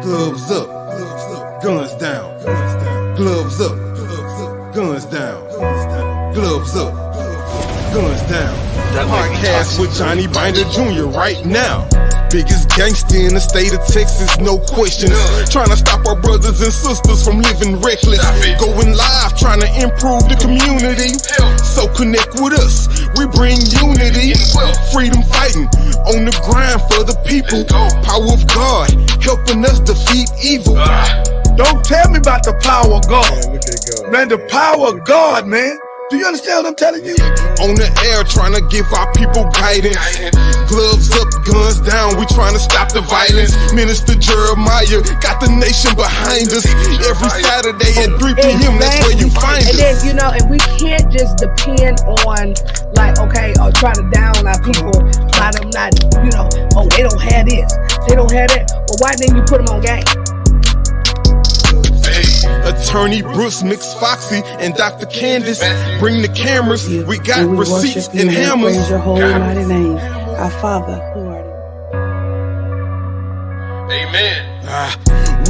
Gloves up, guns down. Gloves up, guns down. Gloves up, guns down. Podcast with Johnny Binder Jr. right now. Biggest gangster in the state of Texas, no questions. Trying to stop our brothers and sisters from living reckless. Going live, trying to improve the community. So connect with us, we bring unity. Freedom fighting, on the grind for the people. Power of God, helping us defeat evil. Don't tell me about the power of God. Man, the power of God, man. Do you understand what I'm telling you? On the air, trying to give our people guidance. Gloves up, guns down, we trying to stop the violence. Minister Jeremiah got the nation behind us. Every Saturday at 3 p.m., that's where you find us. And then, you know, and we can't just depend on, like, okay, or try to down our people by them not, you know, oh, they don't have this, they don't have that. Well, why didn't you put them on game? Attorney Brooks, Mix Foxy, and Dr. Candace bring the cameras. We got receipts and hammers. Praise your holy mighty name, our Father who art in. Amen.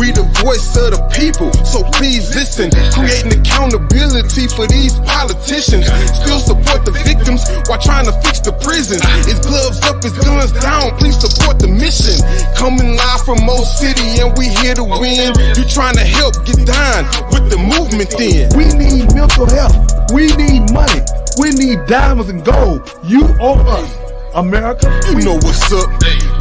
We the voice of the people, so please listen. Creating accountability for these politicians. Still support the victims while trying to fix the prisons. It's gloves up, it's guns down. Please support the mission. Coming live from Mo City, and we here to win. You trying to help get down with the movement then. We need mental health. We need money. We need diamonds and gold. You owe us, America. You know what's up.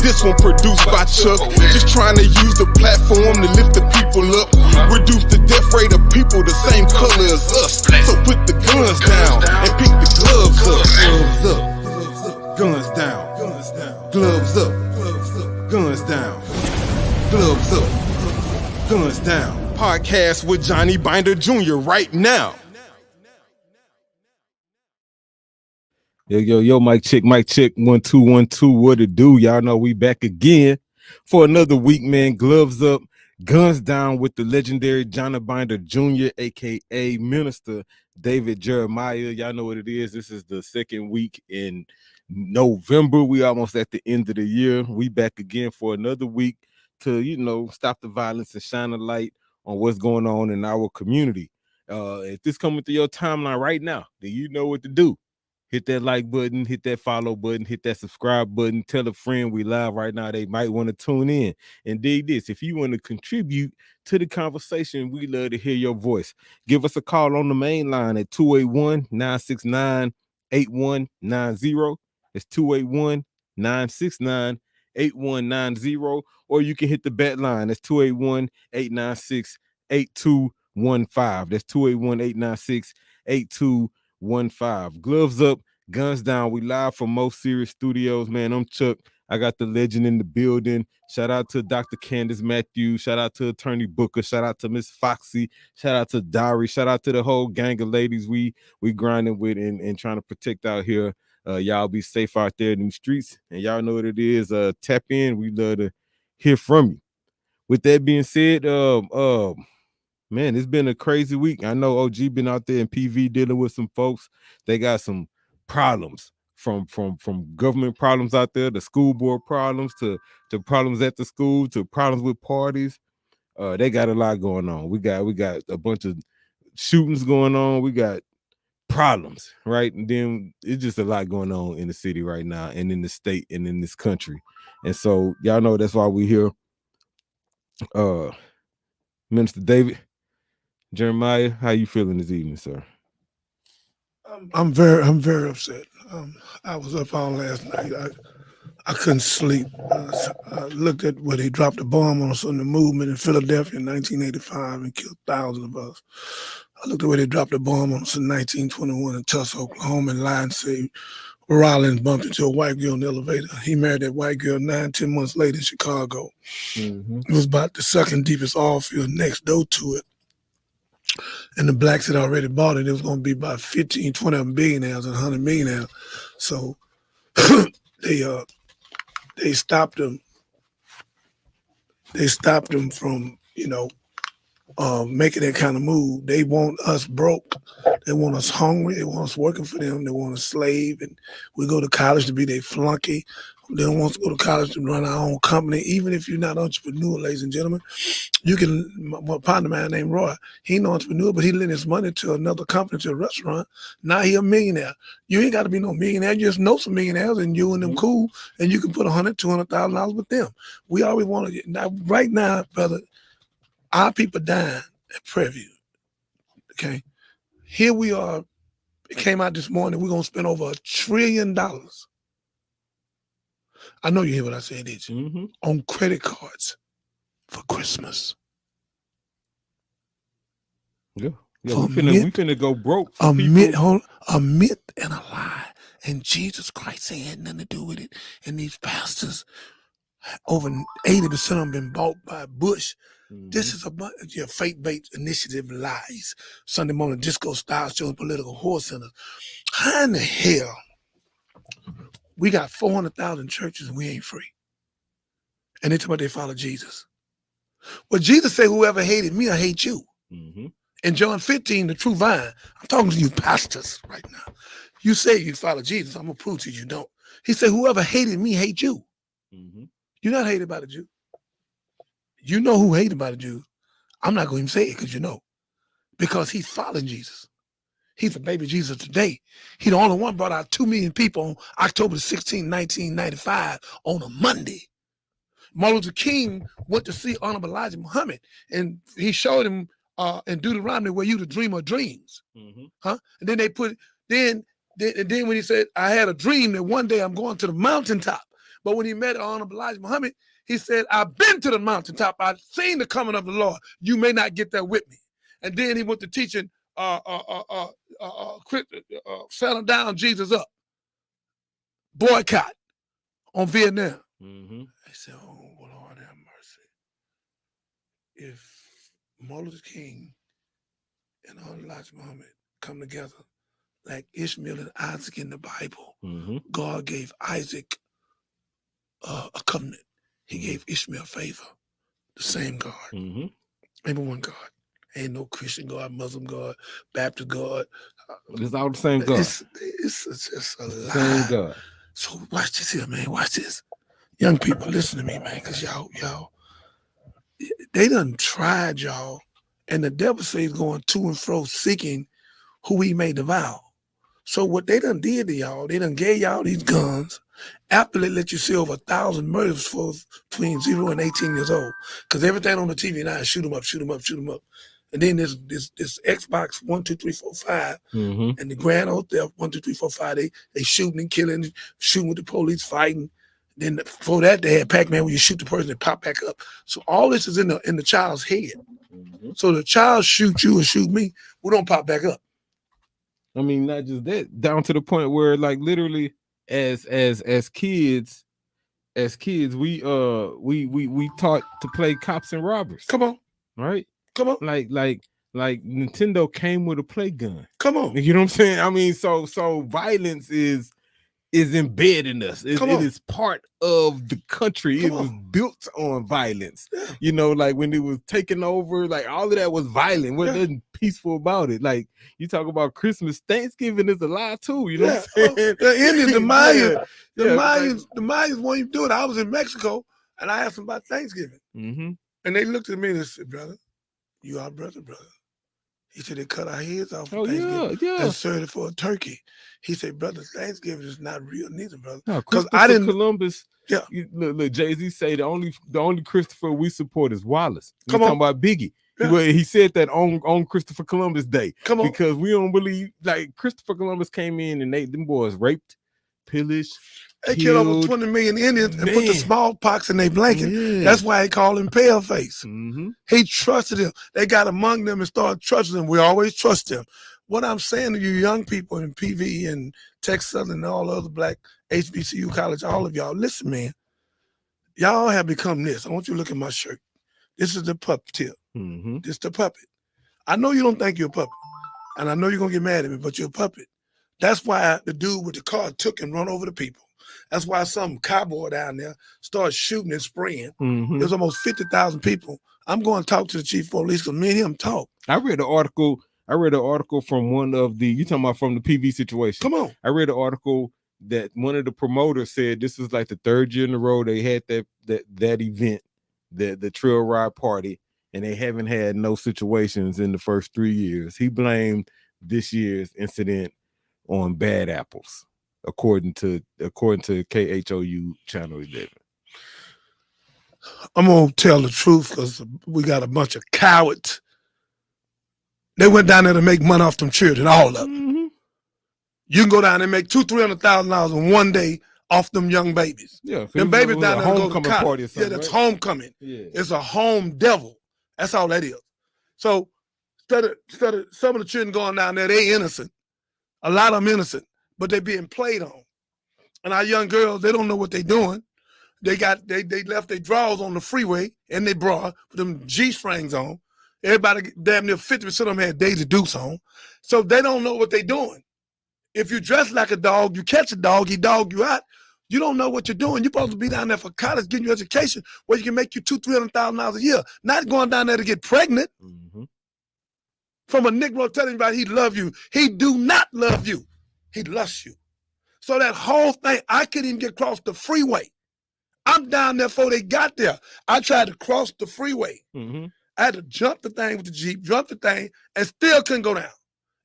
This one produced by Chuck. Just trying to use the platform to lift the people up. Reduce the death rate of people the same color as us. So put the guns down and pick the gloves up. Gloves up, guns down. Gloves up, guns down. Gloves up, guns down. Podcast with Johnny Binder Jr. right now. Yo, mic check, 1 2 1 2. What it do? Y'all know we back again for another week, man. Gloves up, guns down with the legendary Johnny Binder Jr., aka Minister David Jeremiah. Y'all know what it is. This is the second week in November. We almost at the end of the year. We back again for another week to, you know, stop the violence and shine a light on what's going on in our community. If this coming through your timeline right now, then you know what to do. Hit that like button, hit that follow button, hit that subscribe button. Tell a friend we live right now. They might want to tune in. And dig this. If you want to contribute to the conversation, we love to hear your voice. Give us a call on the main line at 281-969-8190. It's 281-969-8190. Or you can hit the bat line. That's 281-896-8215. That's 281-896-8215. Gloves up, guns down. We live from Most Serious Studios, man. I'm Chuck. I got the legend in the building. Shout out to Dr. Candace Matthews. Shout out to Attorney Booker. Shout out to Miss Foxy. Shout out to Dari. Shout out to the whole gang of ladies we grinding with and trying to protect out here. Y'all be safe out there in the streets, and y'all know what it is. Tap in. We love to hear from you. With that being said, man, it's been a crazy week. I know OG been out there in PV dealing with some folks. They got some problems from government problems out there, the school board problems to problems at the school to problems with parties. They got a lot going on. We got a bunch of shootings going on. We got problems, right? And then it's just a lot going on in the city right now and in the state and in this country. And so y'all know that's why we here. Minister David Jeremiah, how you feeling this evening, sir? I'm very upset. I was up all last night. I couldn't sleep. I looked at where they dropped a bomb on us on the movement in Philadelphia in 1985 and killed thousands of us. I looked at where they dropped a bomb on us in 1921 in Tulsa, Oklahoma, and Lion saved Rollins bumped into a white girl in the elevator. He married that white girl 9-10 months later in Chicago. Mm-hmm. It was about the second deepest oil field next door to it. And the blacks had already bought it. It was going to be about 15, 20 billionaires and 100 millionaires. So they stopped them. They stopped them from, making that kind of move. They want us broke. They want us hungry. They want us working for them. They want us slave. And we go to college to be their flunky. They don't want to go to college to run our own company. Even if you're not an entrepreneur, ladies and gentlemen, you can. My partner of mine named Roy, he ain't no entrepreneur, but he lent his money to another company, to a restaurant. Now he a millionaire. You ain't got to be no millionaire. You just know some millionaires, and you and them cool, and you can put $100,000, $200,000 with them. We always want to. Now, right now, brother, our people dying at Prairie View. Okay, here we are. It came out this morning. We're gonna spend over $1 trillion. I know you hear what I said, did you? On credit cards for Christmas. Yeah. We finna go broke. A myth and a lie. And Jesus Christ ain't had nothing to do with it. And these pastors, over 80% of them been bought by Bush. This is your faith-based initiative lies. Sunday morning disco style shows, political horse centers. How in the hell we got 400,000 churches and we ain't free? And they talk about they follow Jesus. Well, Jesus said, whoever hated me, I hate you. In John 15, the true vine, I'm talking to you pastors right now. You say you follow Jesus. I'm going to prove to you don't. He said, whoever hated me, hate you. You're not hated by the Jew. You know who hated by the Jews. I'm not going to even say it because you know. Because he's following Jesus. He's a baby Jesus today. He the only one brought out 2 million people on October 16, 1995 on a Monday. Martin Luther King went to see Honorable Elijah Muhammad, and he showed him in Deuteronomy where you the dreamer of dreams. And then they put, then when he said, I had a dream that one day I'm going to the mountaintop. But when he met Honorable Elijah Muhammad, he said, I've been to the mountaintop. I've seen the coming of the Lord. You may not get there with me. And then he went to teaching selling down, Jesus up. Boycott on Vietnam. They said, oh, Lord have mercy. If Martin Luther King and Elijah Muhammad come together like Ishmael and Isaac in the Bible, God gave Isaac a covenant. He gave Ishmael favor. The same God. Ain't one God. Ain't no Christian God, Muslim God, Baptist God. It's all the same God. It's just a lie. Same God. So watch this here, man. Watch this. Young people, listen to me, man, because y'all, they done tried y'all, and the devil says going to and fro seeking who he may devour. So what they done did to y'all, they done gave y'all these guns after they let you see over 1,000 murders for between 0 and 18 years old. Because everything on the TV now is shoot them up, shoot them up, shoot them up. And then this Xbox 1, 2, 3, 4, 5, and the Grand Old Theft 1, 2, 3, 4, 5. They shooting and killing, shooting with the police, fighting. Then before that, they had Pac-Man where you shoot the person and pop back up. So all this is in the child's head. So the child shoot you or shoot me, we don't pop back up. I mean, not just that, down to the point where, like, literally, as kids, we taught to play cops and robbers. Come on, right? Come on, like Nintendo came with a play gun. Come on, you know what I'm saying? I mean, so violence is embedded in us. It is part of the country. It was built on violence. You know, like when it was taken over, like all of that was violent. What nothing peaceful about it? Like you talk about Christmas, Thanksgiving is a lie too. You know what I'm saying? The Indians, the Mayans, the Mayans won't even do it. I was in Mexico and I asked them about Thanksgiving, and they looked at me and they said, "Brother, you our brother." He said they cut our heads off for Thanksgiving and served it for a turkey. He said, brother, Thanksgiving is not real neither, brother. Because I didn't Columbus. Yeah. Look, Jay-Z say the only Christopher we support is Wallace. We're talking about Biggie. Yeah. He said that on Christopher Columbus Day. Come on. Because we don't believe, like, Christopher Columbus came in and them boys raped, pillaged. They killed over 20 million Indians and put the smallpox in their blanket. Yeah. That's why they call him Paleface. He trusted them. They got among them and started trusting them. We always trust them. What I'm saying to you young people in PV and Texas Southern and all other black HBCU college, all of y'all, listen, man. Y'all have become this. I want you to look at my shirt. This is the puppeteer. This is the puppet. I know you don't think you're a puppet. And I know you're going to get mad at me, but you're a puppet. That's why the dude with the car took and run over the people. That's why some cowboy down there started shooting and spraying. There's almost 50,000 people. I'm going to talk to the chief of police because me and him talk. I read an article from one of the, you talking about from the PV situation. Come on. I read an article that one of the promoters said this was like the third year in a row they had that event, the trail ride party, and they haven't had no situations in the first 3 years. He blamed this year's incident on bad apples, according to KHOU Channel 11. I'm gonna tell the truth because we got a bunch of cowards. They went down there to make money off them children, all of them. Mm-hmm. You can go down there and make $200,000-$300,000 in one day off them young babies. Yeah, Them babies down there to go to homecoming college. party or something, Yeah, that's right? homecoming. Yeah. It's a home devil. That's all that is. So instead of some of the children going down there, they innocent. A lot of them innocent, but they being played on. And our young girls, they don't know what they're doing. They left their drawers on the freeway and they bra with them G-strings on. Everybody, damn near 50% of them had Daisy Dukes on. So they don't know what they're doing. If you dress like a dog, you catch a dog, he dog you out. You don't know what you're doing. You're supposed to be down there for college, getting your education where you can make you $200,000-$300,000 a year. Not going down there to get pregnant. Mm-hmm. From a Negro telling anybody he love you. He do not love you. He lusts you. So that whole thing, I couldn't even get across the freeway. I'm down there before they got there. I tried to cross the freeway. Mm-hmm. I had to jump the thing with the Jeep, jump the thing, and still couldn't go down.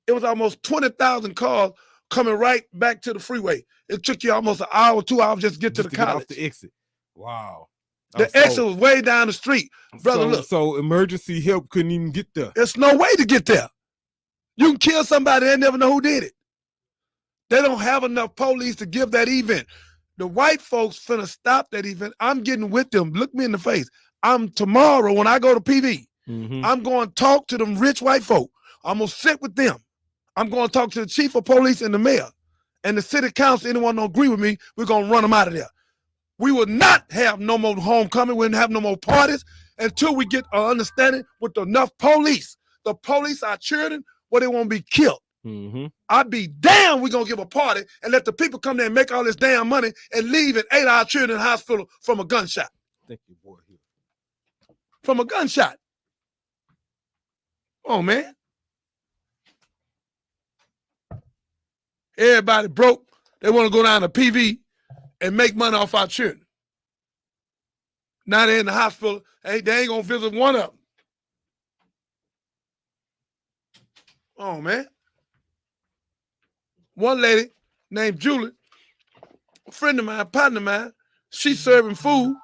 It was almost 20,000 cars coming right back to the freeway. It took you almost an hour, 2 hours just to get to the Get college. off the exit. Wow. The exit was way down the street. Brother, look. So emergency help couldn't even get there. There's no way to get there. You can kill somebody and never know who did it. They don't have enough police to give that event. The white folks finna stop that event. I'm getting with them. Look me in the face. Tomorrow when I go to PV, I'm going to talk to them rich white folk. I'm going to sit with them. I'm going to talk to the chief of police and the mayor and the city council. Anyone don't agree with me, we're going to run them out of there. We will not have no more homecoming. We won't have no more parties until we get an understanding with enough police. The police are children where they won't be killed. Mm-hmm. I'd be damned we're going to give a party and let the people come there and make all this damn money and leave and 8 our children in the hospital from a gunshot. Thank you, boy. From a gunshot. Oh, man. Everybody broke. They want to go down to PV and make money off our children. Now they're in the hospital. They ain't going to visit one of them. Oh, man. One lady named Julie, a friend of mine, partner of mine, she's serving food.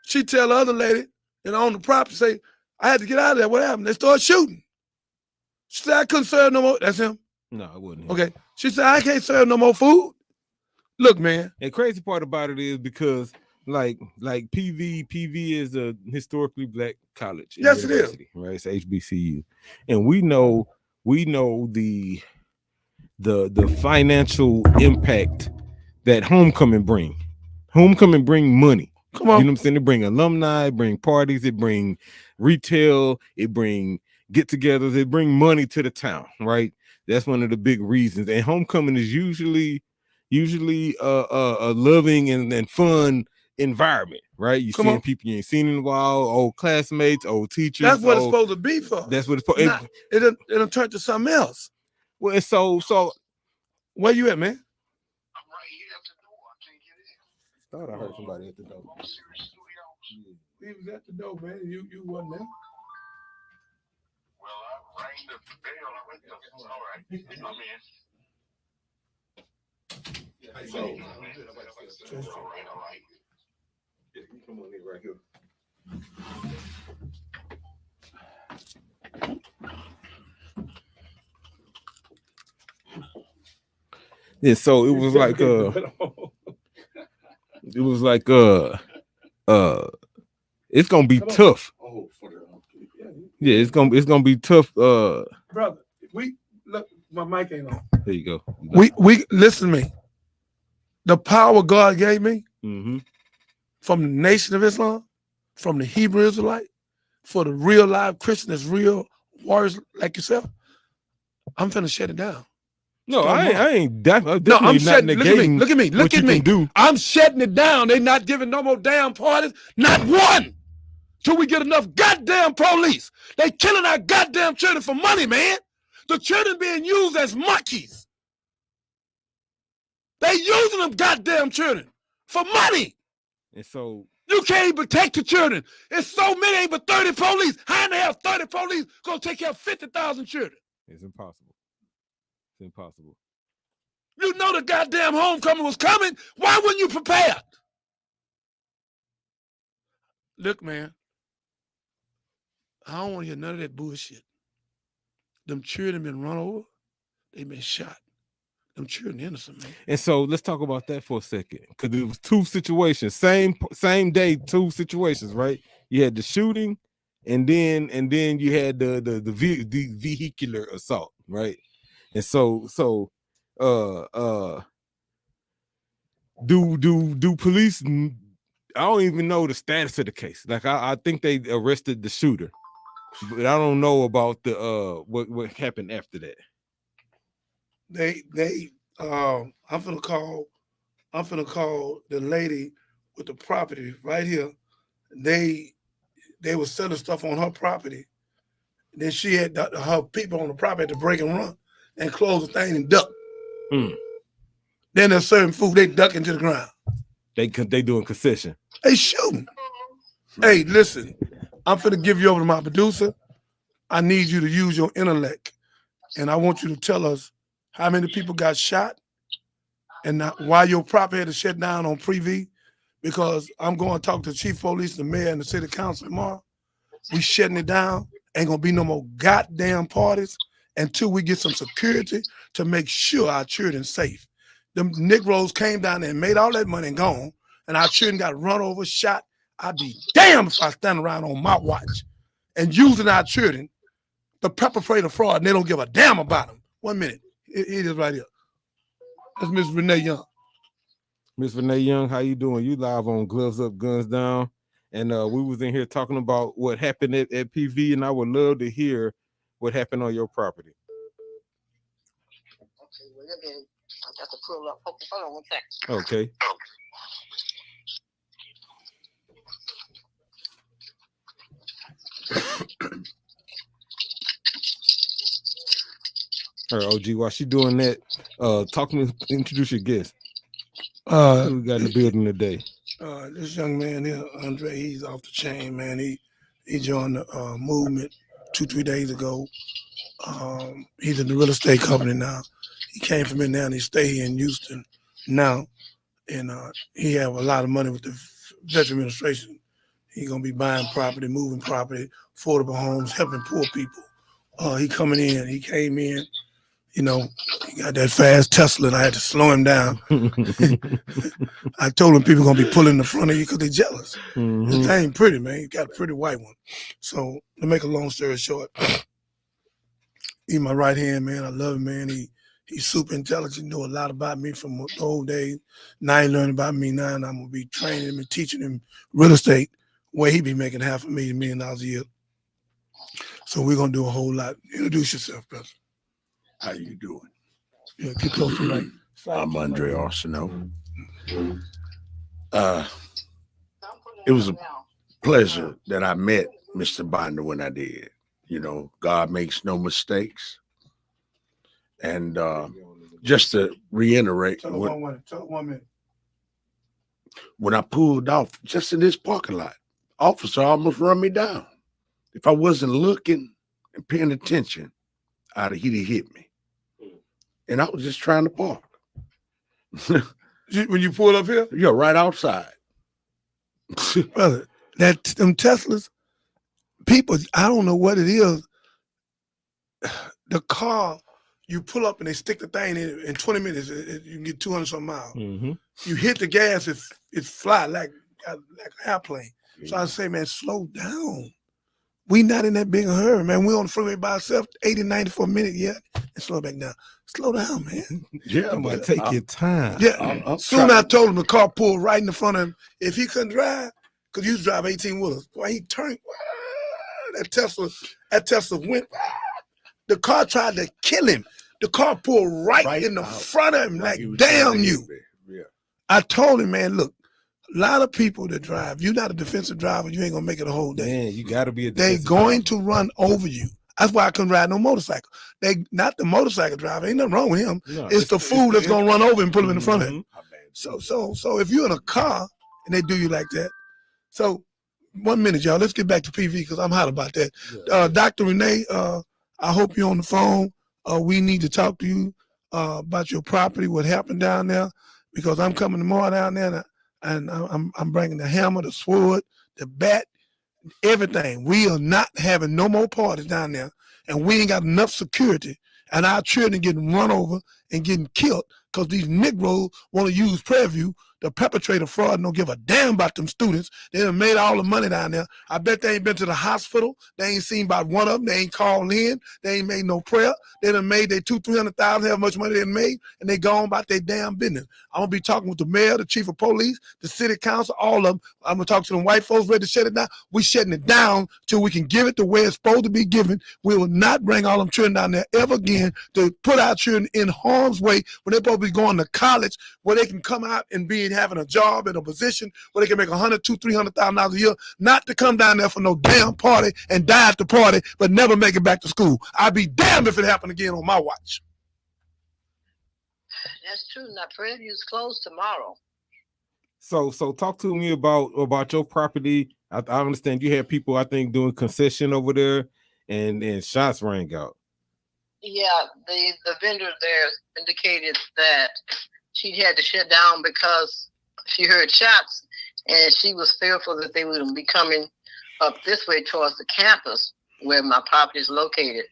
She tell the other lady on the property, say, I had to get out of there. What happened? They started shooting. She said, I couldn't serve no more. That's him? No, it wasn't him. Okay. She said, I can't serve no more food. Look, man. And crazy part about it is because like PV is a historically black college. Yes, it is. Right? It's HBCU. And we know the financial impact that homecoming bring. Homecoming bring money. Come on. You know what I'm saying? They bring alumni, bring parties, it bring retail, it bring get-togethers, it bring money to the town, right? That's one of the big reasons. And homecoming is usually a loving and fun environment, right? You seeing people you ain't seen in a while, old classmates, old teachers. That's what it's supposed to be for. That's what it's supposed. It'll turn to something else. Well, so where you at, man? I'm right here at the door. I can't get in. Thought I heard somebody at the door. Serious Studios. He was at the door, man. You wasn't there. Well, I rang the bell. I went there. All right. I'm in. So, All right. Yeah, you come on in right here. Yeah, so it was like it's gonna be tough. Yeah, it's gonna be tough. brother, look, my mic ain't on. There you go. We listen to me. The power God gave me from the Nation of Islam, from the Hebrew Israelite, for the real live Christian that's real warriors like yourself, I'm finna shut it down. No, I ain't definitely no, I'm not shutting. negating. Look at me. Do. I'm shutting it down. They not giving no more damn parties. Not one. Till we get enough goddamn police. They killing our goddamn children for money, man. The children being used as monkeys. They using them goddamn children for money. And so You can't even protect the children. It's so many, ain't but 30 police. How in the hell 30 police gonna take care of 50,000 children? it's impossible. It's impossible. You know the goddamn homecoming was coming. Why wouldn't you prepare? Look, man, I don't want to hear none of that bullshit. Them children been run over. They been shot. Them children innocent, man. And so let's talk about that for a second, because it was two situations, same day, two situations, right? You had the shooting, and then you had the vehicular assault, right? And so do police? I don't even know the status of the case. Like I think they arrested the shooter, but I don't know about the what happened after that. I'm finna call the lady with the property right here. They were selling stuff on her property. Then she had her people on the property to break and run and close the thing and duck. Then they're serving food, they duck into the ground. They doing concession. They shooting. Hey, listen, I'm finna give you over to my producer. I need you to use your intellect, and I want you to tell us how many people got shot and why your property had to shut down on Privy, because I'm going to talk to the chief of police, the mayor, and the city council tomorrow. We shutting it down. Ain't gonna be no more goddamn parties until we get some security to make sure our children safe. Them Negroes came down there and made all that money and gone, and our children got run over, shot. I'd be damned if I stand around on my watch and using our children to perpetrate a fraud, and they don't give a damn about them. 1 minute. It is right here. That's Miss Renee Young. Miss Renee Young, how you doing? You live on Gloves Up, Guns Down. And we was in here talking about what happened at PV, and I would love to hear what happened on your property. Okay, well, let me, I got to pull up. Hold on 1 second. Okay. All right, OG, while she doing that, talk to me, introduce your guest. Who we got in the building today? This young man here, Andre, he's off the chain, man. He joined the movement 2-3 days ago. He's in the real estate company now. He came from Indiana. He stay here in Houston now, and he have a lot of money with the Veteran Administration. He gonna be buying property, moving property, affordable homes, helping poor people. He coming in. He came in. You know, he got that fast Tesla, and I had to slow him down. I told him people gonna be pulling in the front of you because they jealous. Mm-hmm. This thing pretty, man. You got a pretty white one. So to make a long story short, he's my right hand man. I love him, man. He's super intelligent. Know a lot about me from the old days. Now he learning about me now, and I'm gonna be training him and teaching him real estate where he be making $500,000 a year. So we're gonna do a whole lot. Introduce yourself, brother. How you doing? Yeah, get close to the right. I'm Andre Arsenault. It was a pleasure that I met Mr. Binder when I did. You know, God makes no mistakes. And just to reiterate, Tell him 1 minute. when I pulled off just in this parking lot, officer almost run me down. If I wasn't looking and paying attention, he'd have hit me. And I was just trying to park. When you pulled up here, You're right outside. brother, them Teslas, people, I don't know what it is. The car, you pull up and they stick the thing in 20 minutes, you can get 200 some miles. Mm-hmm. You hit the gas, it fly like an airplane. So I say, man, slow down. We not in that big a hurry, man. We on the freeway by ourselves, 80, 90 for a minute yet, and slow back down. Slow down, man. Yeah, I'm gonna but take your time. Yeah. I'm Soon trying- I told him the car pulled right in the front of him. If he couldn't drive, because he used to drive 18 wheelers, boy, he turned. That Tesla went. The car tried to kill him. The car pulled right in the out. front of him, like, He was damn trying to you. hit me. Yeah. I told him, man, look, a lot of people that drive, you're not a defensive driver, you ain't gonna make it a whole day. Man, you gotta be a They defensive going driver. to run over you. That's why I couldn't ride no motorcycle. They not the motorcycle driver. Ain't nothing wrong with him. No, It's the fool that's gonna run over and put him in the front of Mhm. it. So if you're in a car and they do you like that, so 1 minute, y'all. Let's get back to PV because I'm hot about that. Dr. Renee, I hope you're on the phone. We need to talk to you about your property, what happened down there, because I'm coming tomorrow down there and I'm bringing the hammer, the sword, the bat, everything. We are not having no more parties down there, and we ain't got enough security, and our children getting run over and getting killed because these Negroes want to use Prairie View to perpetrate a fraud and don't give a damn about them students. They done made all the money down there. I bet they ain't been to the hospital. They ain't seen about one of them. They ain't called in. They ain't made no prayer. They done made their $200,000-300,000, however much money they made, and they gone about their damn business. I'm gonna be talking with the mayor, the chief of police, the city council, all of them. I'm gonna talk to them white folks ready to shut it down. We shutting it down till we can give it the way it's supposed to be given. We will not bring all them children down there ever again to put our children in harm's way when they're supposed to be going to college where they can come out and be having a job in a position where they can make $100,000-300,000 a year, not to come down there for no damn party and die at the party, but never make it back to school. I'd be damned if it happened again on my watch. That's true. Now, Prairie View's closed tomorrow. So talk to me about your property. I understand you had people, I think, doing concession over there, and shots rang out. Yeah, the vendor there indicated that she had to shut down because she heard shots, and she was fearful that they would be coming up this way towards the campus where my property is located.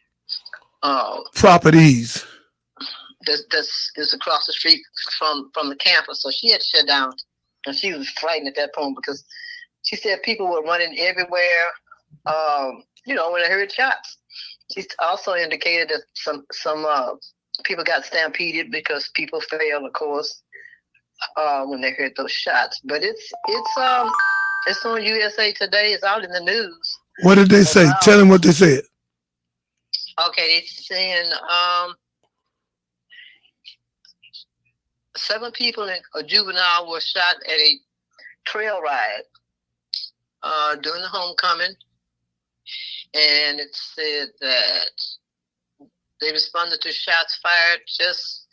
Properties. This is across the street from the campus, so she had to shut down, and she was frightened at that point because she said people were running everywhere. When they heard shots. She also indicated that some people got stampeded because people fell, of course, when they heard those shots. But it's on USA Today. It's out in the news. What did they say? Tell them what they said. Okay, they're saying 7 people in a juvenile were shot at a trail ride during the homecoming. And it said that they responded to shots fired just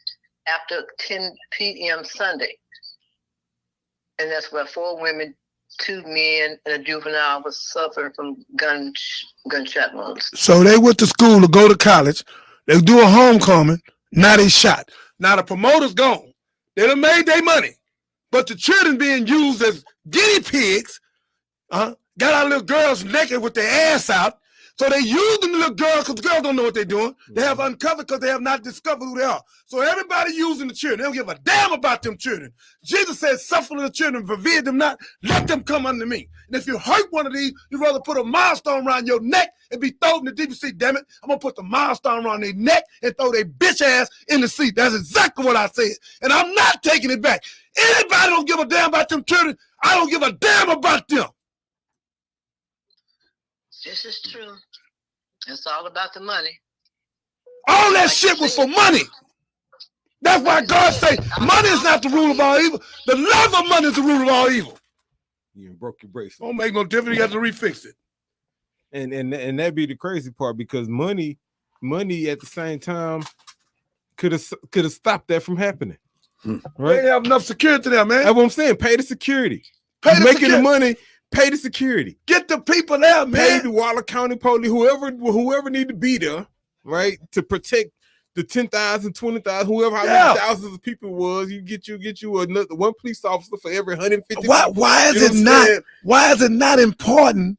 after 10 p.m. Sunday. And that's where 4 women, 2 men, and a juvenile was suffering from gunshot wounds. So they went to school to go to college. They do a homecoming. Now they shot. Now the promoter's gone. They done made their money. But the children being used as guinea pigs, got our little girls naked with their ass out. So they use the little girls because the girls don't know what they're doing. They have uncovered because they have not discovered who they are. So everybody using the children. They don't give a damn about them children. Jesus says, suffer the children, forbid them not, let them come unto me. And if you hurt one of these, you'd rather put a milestone around your neck and be thrown in the deep sea. Damn it, I'm going to put the milestone around their neck and throw their bitch ass in the sea. That's exactly what I said. And I'm not taking it back. Anybody don't give a damn about them children, I don't give a damn about them. This is true. It's all about the money. All that shit was for money. That's why God say money is not the rule of all evil. The love of money is the rule of all evil. You broke your bracelet. Don't make no difference. You got to refix it. And that'd be the crazy part because money at the same time could have stopped that from happening. They Right? ain't have enough security there, man. That's what I'm saying. Pay the security. Pay the Making security. the money. Pay the security. Get the people there, Pay man. the Waller County police. Whoever need to be there, right, to protect the 10,000, 20,000, whoever how Yeah. many thousands of people was. You get you another one police officer for every 150. Why people. is You know it what I'm not? saying? Why is it not important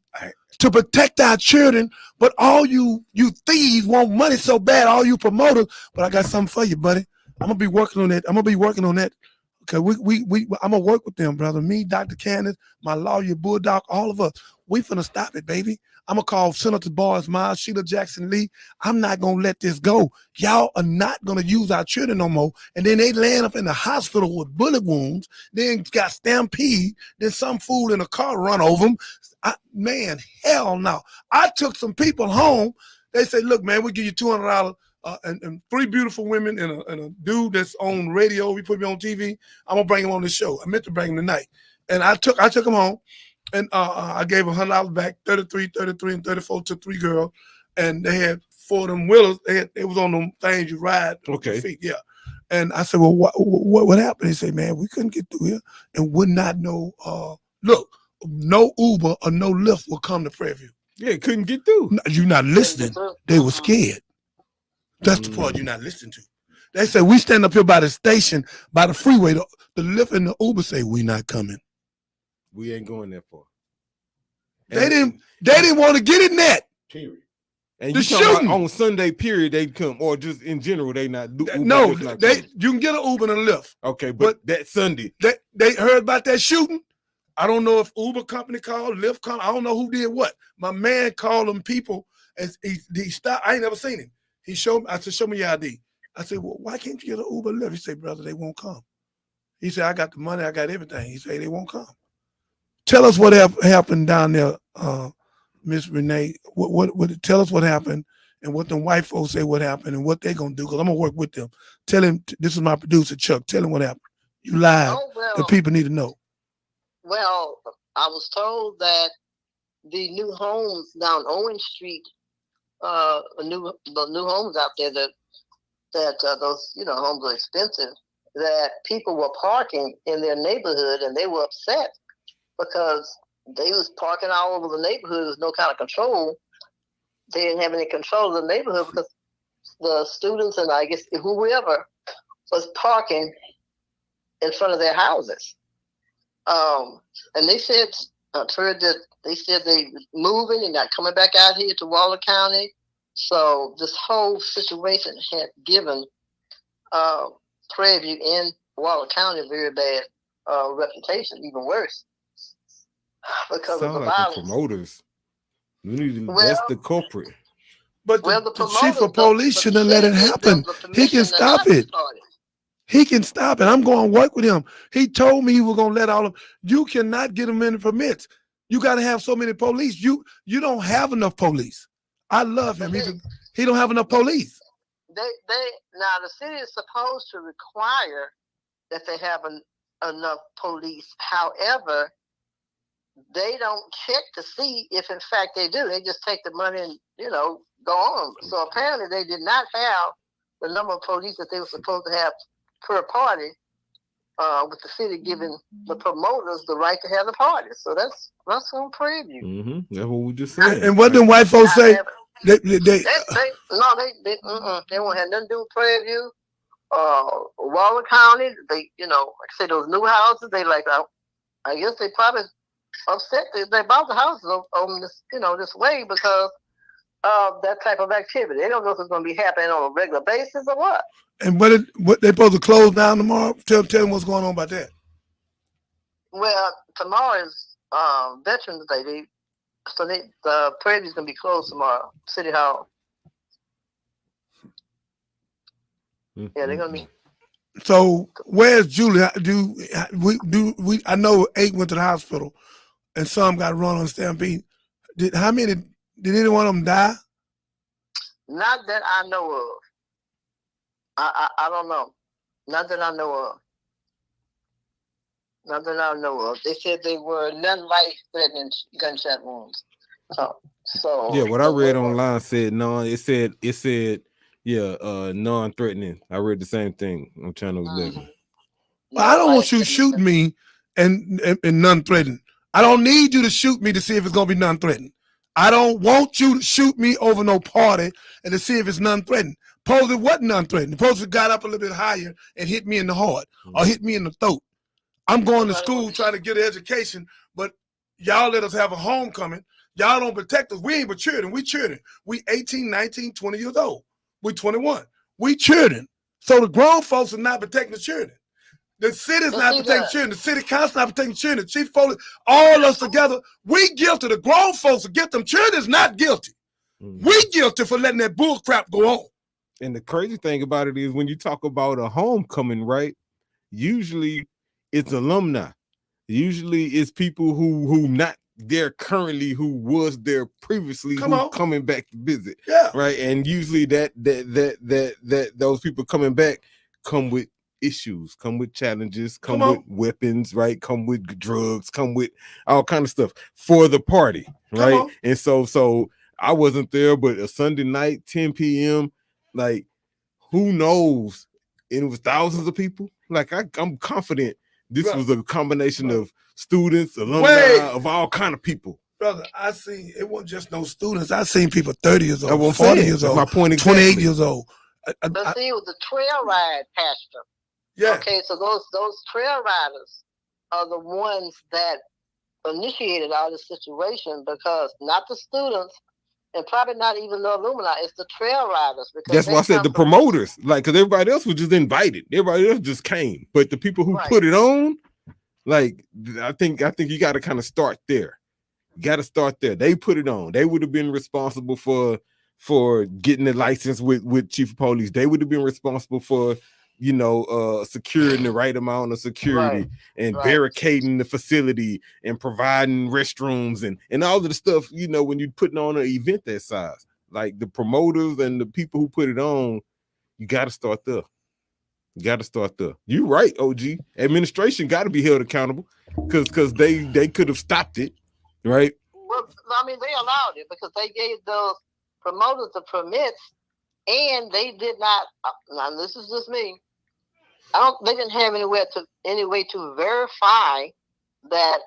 to protect our children? But all you thieves want money so bad. All you promoters. But I got something for you, buddy. I'm gonna be working on that. Okay, I'm gonna work with them, brother. Me, Dr. Candace, my lawyer, Bulldog, all of us. We finna stop it, baby. I'm gonna call Senator Boris Miles, Sheila Jackson Lee. I'm not gonna let this go. Y'all are not gonna use our children no more. And then they land up in the hospital with bullet wounds. Then got stampede. Then some fool in a car run over them. Man, hell no. I took some people home. They say, look, man, we give you $200. And 3 beautiful women and a dude that's on radio. We put me on TV. I'm gonna bring him on the show. I meant to bring him tonight, and I took him home, and I gave $100 back, 33, and 34 to 3 girls. and they had 4 of them wheelers. It was on them things you ride. with your Okay. feet, yeah. And I said, well, what happened? He said, man, we couldn't get through here and would not know. Look, no Uber or no Lyft will come to Prairie View. Yeah, couldn't get through. You're not listening. They were scared. That's the part you're not listening to. They said, we stand up here by the station, by the freeway. The Lyft and the Uber say, we not coming. We ain't going that far. They didn't want to get in that. Period. And The you talking shooting. about on Sunday period they come, or just in general they not do. Uber No, just not you coming. can get an Uber and a Lyft. Okay, but that Sunday. They heard about that shooting. I don't know if Uber company called, Lyft called. I don't know who did what. My man called them people, and he stopped. I ain't never seen him. He showed me. I said, show me your ID. I said, well, why can't you get an Uber Lyft? He said, brother, they won't come. He said, I got the money, I got everything. He said, they won't come. Tell us what happened down there, Miss Renee. What? Tell us what happened and what them white folks say what happened and what they gonna do. Because I'm gonna work with them. Tell him this is my producer Chuck. Tell him what happened. You lied. Oh, well, The people need to know. Well, I was told that the new homes down Owen Street, the new homes out there that those homes are expensive. That people were parking in their neighborhood and they were upset because they was parking all over the neighborhood with no kind of control. They didn't have any control of the neighborhood because the students and I guess whoever was parking in front of their houses. And they said, I've heard that they said they moving and not coming back out here to Waller County. So this whole situation had given Prairie View and Waller County a very bad reputation, even worse, because Sound of the like violence. the promoters. We need to, Well- that's the culprit. But Well, the the chief of promoters police don't- shouldn't have let it they happen. give the He can permission to stop have the it. party. He can stop it. I'm going to work with him. He told me he was going to let all of them. You cannot get him any permits. You got to have so many police. You don't have enough police. I love him. He don't have enough police. They now the city is supposed to require that they have enough police. However, they don't check to see if in fact they do. They just take the money and go on. So apparently they did not have the number of police that they were supposed to have per party, with the city giving the promoters the right to have the party. So that's on Prairie View. Mm-hmm. That's what we just said. And what them white folks say? They They won't have nothing to do with Prairie View. Waller County, they, like I say, those new houses, they like, I guess they probably upset. They bought the houses on this, this way because of that type of activity. They don't know if it's going to be happening on a regular basis or what. And what they supposed to close down tomorrow? Tell them what's going on about that. Well, tomorrow is Veterans Day. So the Prairie is going to be closed tomorrow. City Hall. Yeah, they're going to be. So where's Julie? I know 8 went to the hospital, and some got run on Stampede. Did any one of them die? Not that I know of. I don't know. Not that I know of. Not that I know of. They said they were non-life-threatening gunshot wounds. So Yeah, what I read online said no. It said non-threatening. I read the same thing on Channel 11. Well, I don't want you to shoot me and non-threatening. I don't need you to shoot me to see if it's gonna be non-threatening. I don't want you to shoot me over no party and to see if it's non-threatening. Suppose it wasn't non-threatening. Suppose it got up a little bit higher and hit me in the heart or hit me in the throat. I'm going to school trying to get an education, but y'all let us have a homecoming. Y'all don't protect us. We ain't but children. We children. We 18, 19, 20 years old. We 21. We children. So the grown folks are not protecting the children. The city's not protecting children. The city council not protecting children. Chief of police, all us together, we guilty. The grown folks are guilty. Them children's not guilty. We guilty for letting that bull crap go on. And the crazy thing about it is when you talk about a homecoming, right? Usually it's alumni. Usually it's people who not there currently, who was there previously, coming back to visit. Yeah. Right. And usually that those people coming back come with issues, come with challenges, come with weapons, right? Come with drugs, come with all kind of stuff for the party, right? And so I wasn't there, but a Sunday night, 10 p.m., like who knows? And it was thousands of people. Like I'm confident this was a combination of students, alumni, of all kind of people. Brother, I seen it wasn't just no students. I seen people 30 years That's what old, I'm 40 saying. years That's old, my point 28 exactly. years old. But see, it was the trail ride, Pastor. Yeah. Okay, so those trail riders are the ones that initiated all this situation, because not the students and probably not even the alumni, it's the trail riders. Because That's why I said the promoters, like, because everybody else was just invited. Everybody else just came. But the people who put it on, like, I think you got to kind of start there. You got to start there. They put it on. They would have been responsible for getting the license with chief of police. They would have been responsible for, securing the right amount of security and barricading the facility and providing restrooms and all of the stuff, when you're putting on an event that size. Like the promoters and the people who put it on, you got to start there. You got to start there. You're right, OG. Administration got to be held accountable because they could have stopped it, right? Well, I mean, they allowed it because they gave those promoters the permits, and they did not. Now, this is just me. They didn't have any way to verify that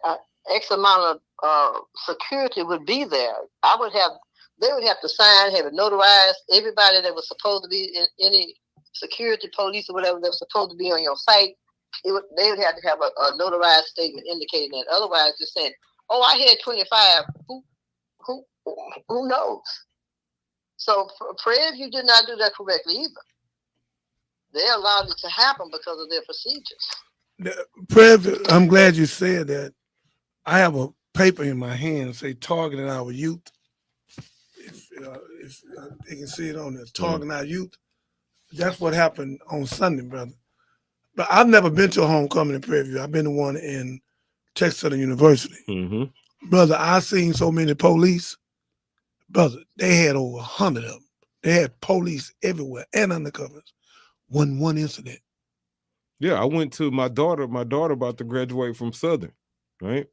X amount of security would be there. They would have to sign, have it notarized. Everybody that was supposed to be in any security, police, or whatever that was supposed to be on your site, they would have to have a notarized statement indicating that. Otherwise, just saying, "Oh, I had 25." Who knows? So, Prairie View did not do that correctly either. They allowed it to happen because of their procedures. Prairie View, I'm glad you said that. I have a paper in my hand say targeting our youth. If they can see it on there, targeting our youth. That's what happened on Sunday, brother. But I've never been to a homecoming in Prairie View. I've been to one in Texas Southern University. Mm-hmm. Brother, I seen so many police. Brother, they had over 100 of them. They had police everywhere and undercovers. One incident. Yeah, I went to my daughter about to graduate from Southern, right?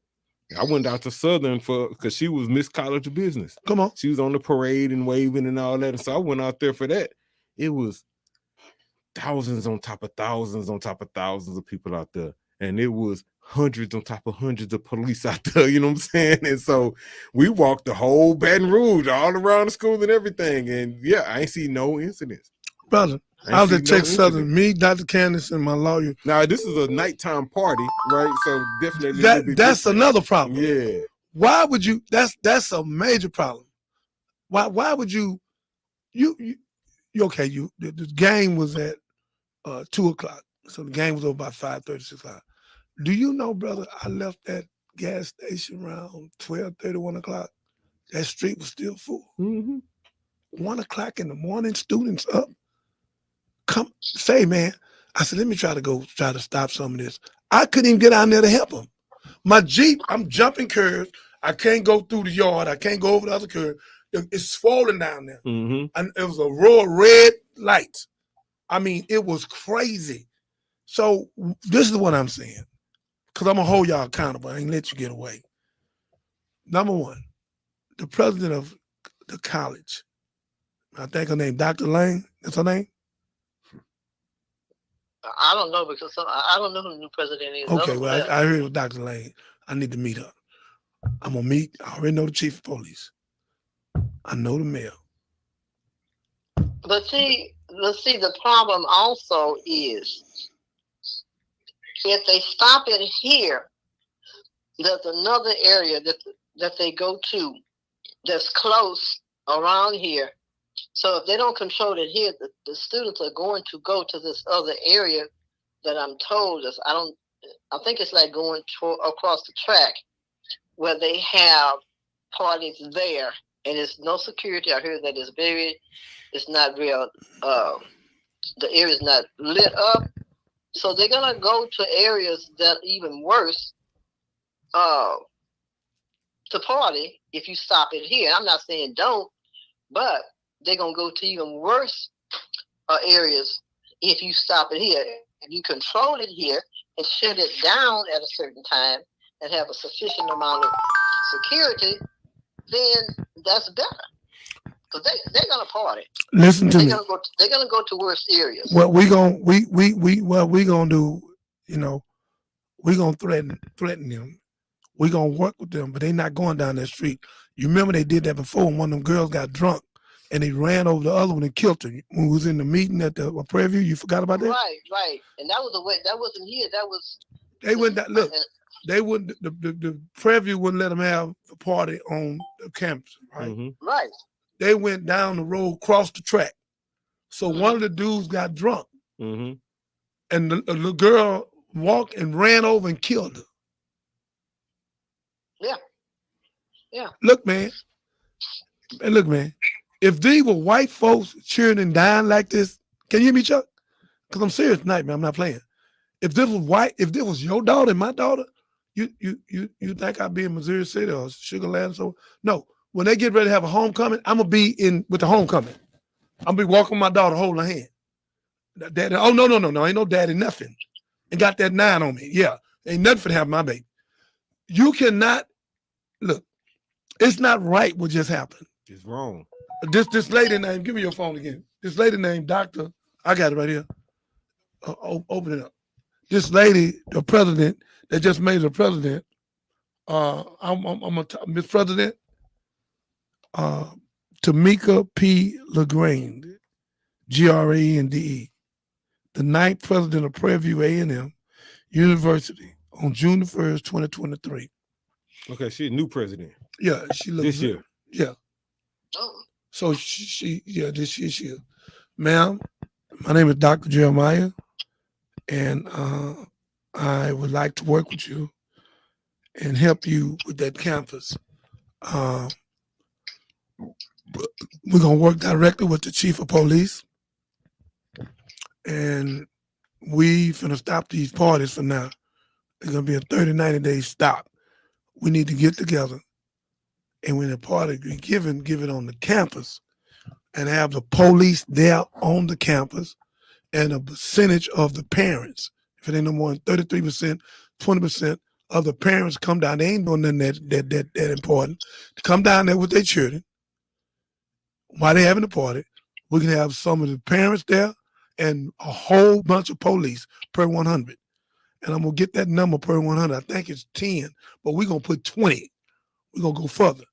I went out to Southern because she was Miss College of Business. Come on. She was on the parade and waving and all that. And so I went out there for that. It was thousands on top of thousands on top of thousands of people out there. And it was hundreds on top of hundreds of police out there, you know what I'm saying? And so we walked the whole Baton Rouge, all around the school and everything. And yeah, I ain't seen no incidents. Brother, I was at Texas Southern, me, Dr. Candace, and my lawyer. Now, this is a nighttime party, right? So definitely that's another problem. Yeah. Why would you, that's a major problem. Why would you okay, the game was at 2:00. So the game was over by 5:30, 6 o'clock. Do you know, brother, I left that gas station around 12:30, 1 o'clock. That street was still full. Mm-hmm. 1 o'clock in the morning, students up. Come say, man. I said, let me try to stop some of this. I couldn't even get out there to help them. My Jeep, I'm jumping curves. I can't go through the yard. I can't go over the other curve. It's swollen down there. Mm-hmm. And it was a row of red lights. I mean, it was crazy. So this is what I'm saying. Because I'm going to hold y'all accountable. I ain't let you get away. Number one, the president of the college, I think her name, Dr. Lane, that's her name? I don't know because I don't know who the new president is. Okay, well, I heard it was Dr. Lane. I need to meet her. I'm going to meet, I already know the chief of police. I know the mayor. But see, the problem also is if they stop it here, there's another area that they go to that's close around here. So if they don't control it here, the students are going to go to this other area that I'm told is, I think it's like going across the track where they have parties there and there's no security. I heard that it's not real, the area is not lit up. So they're going to go to areas that are even worse to party if you stop it here. I'm not saying don't, but they're going to go to even worse areas if you stop it here. If you control it here and shut it down at a certain time and have a sufficient amount of security, then that's better. because they're gonna party. Listen to me. They're gonna go to worse areas. What we gonna do, you know, we gonna threaten them. We gonna work with them, but they not going down that street. You remember they did that before when one of them girls got drunk and they ran over the other one and killed her when we was in the meeting at the Prairie View. You forgot about that? Right. And that was that wasn't here. That was they went that look. They wouldn't the Prairie View wouldn't let them have the party on the campus, right? Mm-hmm. Right. They went down the road, crossed the track. So one of the dudes got drunk, Mm-hmm. and the girl walked and ran over and killed her. Yeah. Look, man. If these were white folks cheering and dying like this, can you hear me, Chuck? Because I'm serious tonight, man. I'm not playing. If this was your daughter and my daughter, you think I'd be in Missouri City or Sugar Land? So no. When they get ready to have a homecoming, I'm gonna be in with the homecoming. I'm gonna be walking my daughter, holding her hand. Daddy, oh no, ain't no daddy nothing. And got that 9 on me. Yeah, ain't nothing for to have my baby. You cannot look. It's not right what just happened. It's wrong. This lady named, give me your phone again. This lady named Dr. I got it right here. Open it up. This lady, the president that just made the president. Miss President. Tamika P. LaGrange, GRANDE, the 9th president of Prairie View A&M University on June the 1st, 2023. Okay, she's a new president. Yeah, she looks This year. Yeah. Oh. So she this year. Ma'am, my name is Dr. Jeremiah, and I would like to work with you and help you with that campus. We're going to work directly with the chief of police, and we finna stop these parties for now. It's going to be a 30, 90-day stop. We need to get together, and when the party be given, give it on the campus and have the police there on the campus and a percentage of the parents. If it ain't no more than 33%, 20% of the parents come down. They ain't doing nothing that important. To come down there with their children while they're having the party. We can have some of the parents there and a whole bunch of police per 100. And I'm going to get that number per 100. I think it's 10, but we're going to put 20. We're going to go further.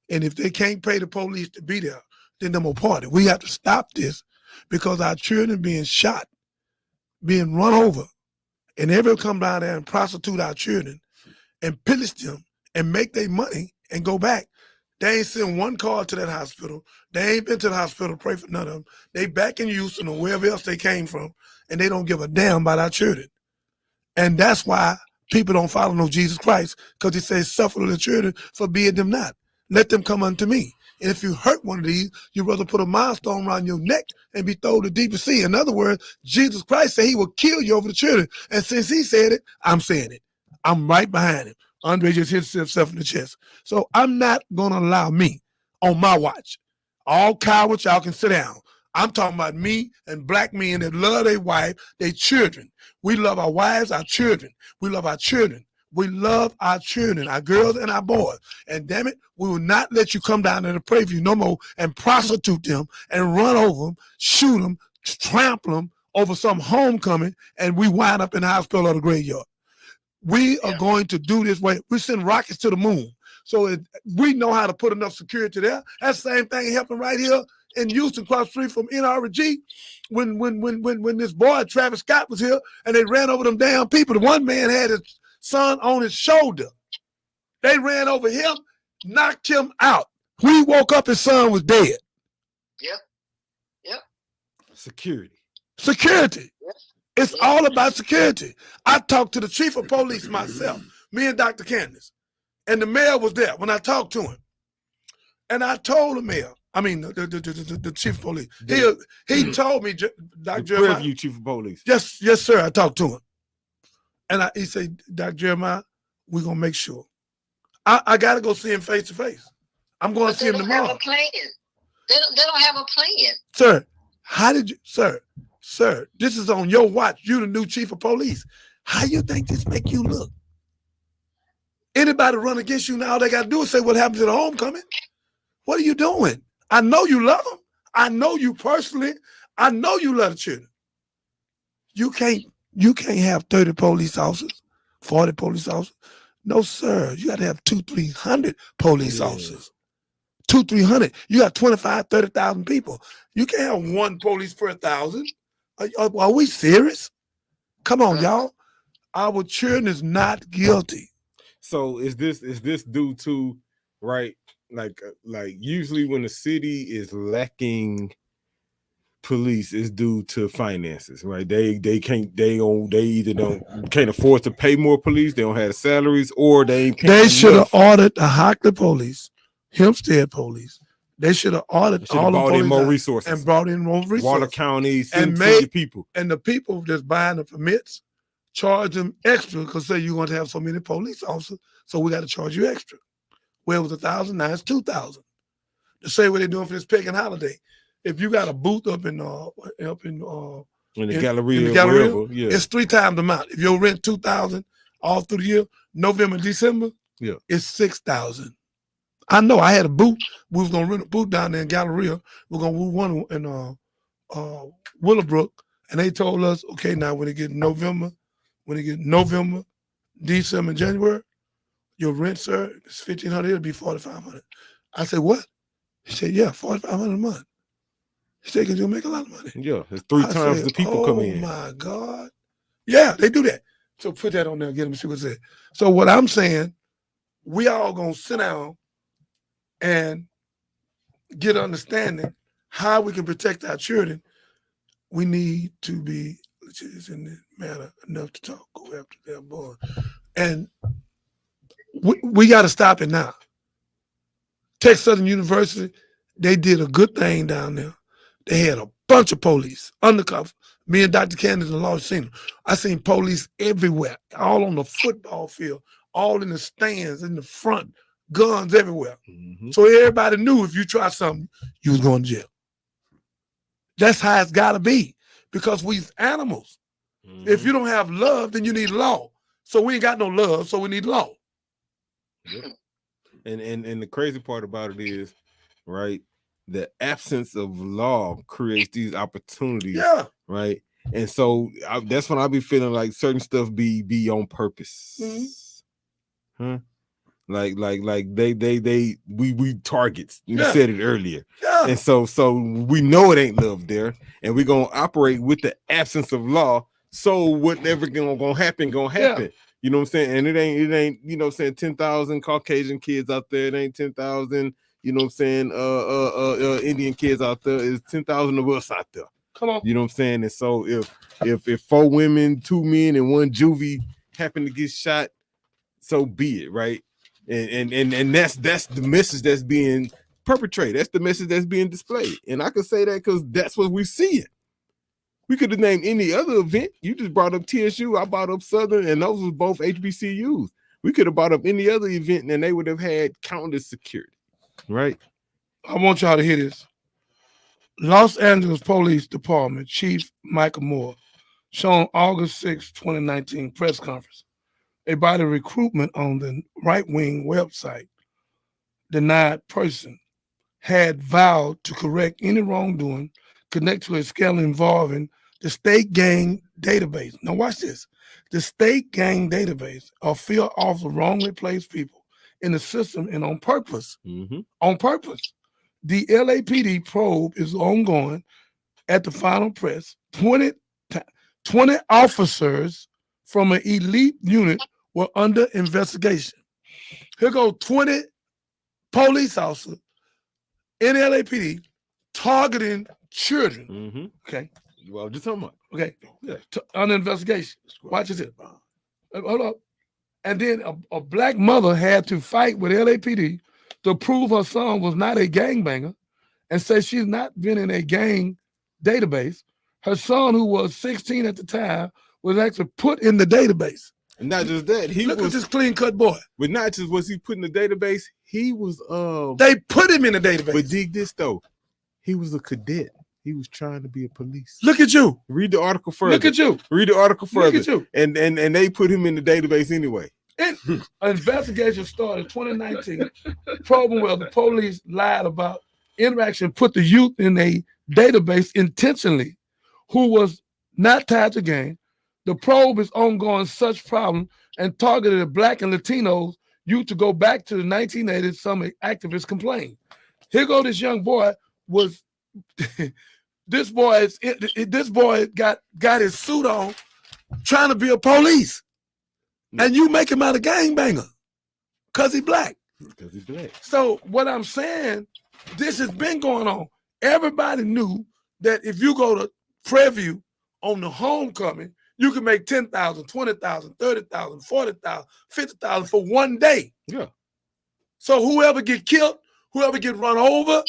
And if they can't pay the police to be there, then they're going to party. We have to stop this because our children being shot, being run over, and everyone come down there and prostitute our children and pillage them and make their money and go back. They ain't sent one car to that hospital. They ain't been to the hospital to pray for none of them. They back in Houston or wherever else they came from, and they don't give a damn about our children. And that's why people don't follow no Jesus Christ, because he says, suffer the children, forbid them not. Let them come unto me. And if you hurt one of these, you'd rather put a milestone around your neck and be thrown to the deepest sea. In other words, Jesus Christ said he will kill you over the children. And since he said it, I'm saying it. I'm right behind him. Andre just hit himself in the chest. So I'm not going to allow me on my watch. All cowards, y'all can sit down. I'm talking about me and black men that love their wife, their children. We love our wives, our children. We love our children. We love our children, our girls and our boys. And damn it, we will not let you come down to the Prairie View no more and prostitute them and run over them, shoot them, trample them over some homecoming, and we wind up in the hospital or the graveyard. We are going to do this way. We send rockets to the moon. So we know how to put enough security there. That's the same thing happened right here in Houston, across the street from NRG, when this boy Travis Scott was here and they ran over them damn people. The one man had his son on his shoulder. They ran over him, knocked him out. We woke up, his son was dead. Yep. Security. Security. It's all about security. I talked to the chief of police myself, me and Dr. Candace, and the mayor was there when I talked to him. And I told the mayor, the chief of police, he told me, Dr. Jeremiah. Prairie View chief of police. Yes, sir, I talked to him. And he said, Dr. Jeremiah, we're going to make sure. I got to go see him face to face. I'm going to see him tomorrow. Have a plan. They don't have a plan. Sir, how did you, Sir, this is on your watch. You the new chief of police. How you think this make you look? Anybody run against you now, all they got to do is say what happened to the homecoming. What are you doing? I know you love them. I know you personally. I know you love the children. You can't have 30 police officers, 40 police officers. No, sir. You got to have 200-300 police officers. 200-300. You got 25,000-30,000 people. You can't have one police per 1,000. Are we serious? Come on, y'all. Our children is not guilty. So is this due to, right? Like usually when the city is lacking police, is due to finances, right? They either can't afford to pay more police, they don't have the salaries, or they ain't paying They should have enough. ordered the Hockley police, Hempstead police. They should have ordered Should've all the brought in police more out resources and brought in more resources. Water County, and send the people. And the people that's buying the permits, charge them extra because say you're going to have so many police officers, so we got to charge you extra. Where it was 1,000, now it's 2,000. The same way they're doing for this Peckin holiday. If you got a booth up in the Galleria, wherever, yeah. It's 3 times the amount. If your rent 2,000 all through the year, November, December, yeah, it's 6,000. I know. I had a booth. We was gonna rent a booth down there in Galleria. We're gonna move one in Willowbrook, and they told us, okay, now when it get November, December, and January, your rent, sir, is $1,500. It'll be $4,500. I said, what? He said, yeah, $4,500 a month. He said, because you'll make a lot of money. Yeah, it's 3 times the people come in. Oh my God. Yeah, they do that. So put that on there and get them to see what it says. So what I'm saying, we all gonna sit down and get understanding how we can protect our children. We need to be in this manner enough to talk. Go after their boy. And we got to stop it now. Texas Southern University, they did a good thing down there. They had a bunch of police undercover. Me and Dr. Candace and Law seen them. I seen police everywhere, all on the football field, all in the stands, in the front, guns everywhere. Mm-hmm. So everybody knew if you try something, you was going to jail. That's how it's got to be, because we's animals. Mm-hmm. If you don't have love, then you need law. So we ain't got no love, so we need law. Yep. And the crazy part about it is, right, the absence of law creates these opportunities. Yeah. Right. And so that's when I be feeling like certain stuff be on purpose. Mm-hmm. Huh? Like we targets. You said it earlier. Yeah. And so we know it ain't love there, and we're gonna operate with the absence of law. So whatever gonna happen. Yeah. You know what I'm saying? And it ain't, you know what I'm saying, 10,000 Caucasian kids out there. It ain't 10,000, you know what I'm saying, Indian kids out there. It's 10,000 of us out there. Come on. You know what I'm saying? And so if 4 women, 2 men, and 1 juvie happen to get shot, so be it, right? And that's the message that's being perpetrated. That's the message that's being displayed. And I can say that because that's what we see it. We could have named any other event. You just brought up TSU. I brought up Southern, and those was both HBCUs. We could have brought up any other event, and they would have had countless security, right? I want y'all to hear this. Los Angeles Police Department Chief Michael Moore, shown August 6, 2019 press conference about a recruitment on the right-wing website. Denied person had vowed to correct any wrongdoing connected to a scandal involving the state gang database. Now watch this. The state gang database of field officers wrongly placed people in the system and on purpose. Mm-hmm. On purpose. The LAPD probe is ongoing at the final press. 20 officers from an elite unit were under investigation. Here go 20 police officers in LAPD targeting children. Mm-hmm. Okay. Well, just talking about. Okay. Yeah. Under investigation. Watch this. Hold up. And then a black mother had to fight with LAPD to prove her son was not a gangbanger and say she's not been in a gang database. Her son, who was 16 at the time, was actually put in the database. And not just that, Look at this clean-cut boy. But not just was he put in the database, he was they put him in the database. But dig this though, he was a cadet. He was trying to be a police. Look at you. Read the article further. Look at you. Read the article further. Look at you. And they put him in the database anyway. And an investigation started in 2019, probing whether the police lied about interaction put the youth in a database intentionally who was not tied to gang. The probe is ongoing such problem and targeted at Black and Latinos youth to go back to the 1980s. Some activists complained. Here go this young boy was this boy got his suit on trying to be a police. And you make him out a gangbanger because he's Black. Because he's Black. So what I'm saying, this has been going on. Everybody knew that if you go to Preview on the homecoming, you can make 10,000, 20,000, 30,000, 40,000, 50,000 for one day. Yeah. So whoever get killed, whoever get run over,